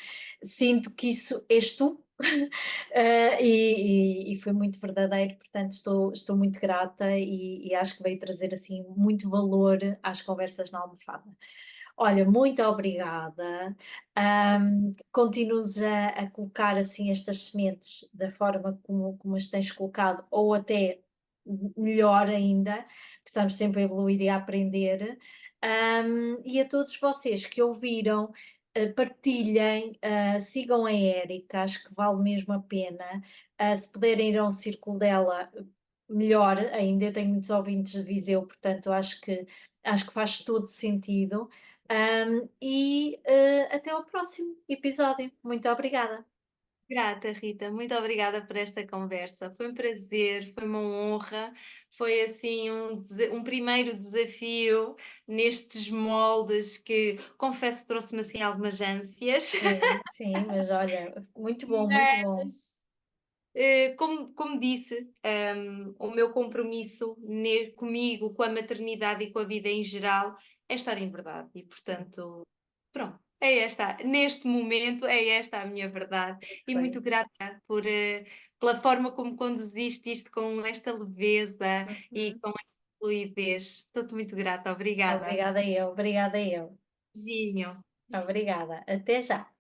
sinto que isso és tu e foi muito verdadeiro, portanto estou muito grata e acho que veio trazer assim muito valor às conversas na almofada. Olha, muito obrigada. Continuas a colocar assim estas sementes da forma como as tens colocado, ou até melhor ainda, que estamos sempre a evoluir e a aprender. E a todos vocês que ouviram, partilhem, sigam a Érica, acho que vale mesmo a pena. Se puderem ir ao círculo dela, melhor ainda. Eu tenho muitos ouvintes de Viseu, portanto, acho que faz todo sentido. Até ao próximo episódio. Muito obrigada. Grata, Rita, muito obrigada por esta conversa. Foi um prazer, foi uma honra, foi assim um primeiro desafio nestes moldes que confesso que trouxe-me assim algumas ânsias, Sim, sim, mas olha, muito bom, muito bom. mas como disse, o meu compromisso comigo, com a maternidade e com a vida em geral é estar em verdade e, Sim, portanto, pronto, é esta, neste momento, é esta a minha verdade e muito perfeito. grata pela forma como conduziste isto com esta leveza e Uhum. com esta fluidez. Estou-te muito grata, obrigada. Obrigada eu, obrigada eu. Beijinho. Obrigada. Até já.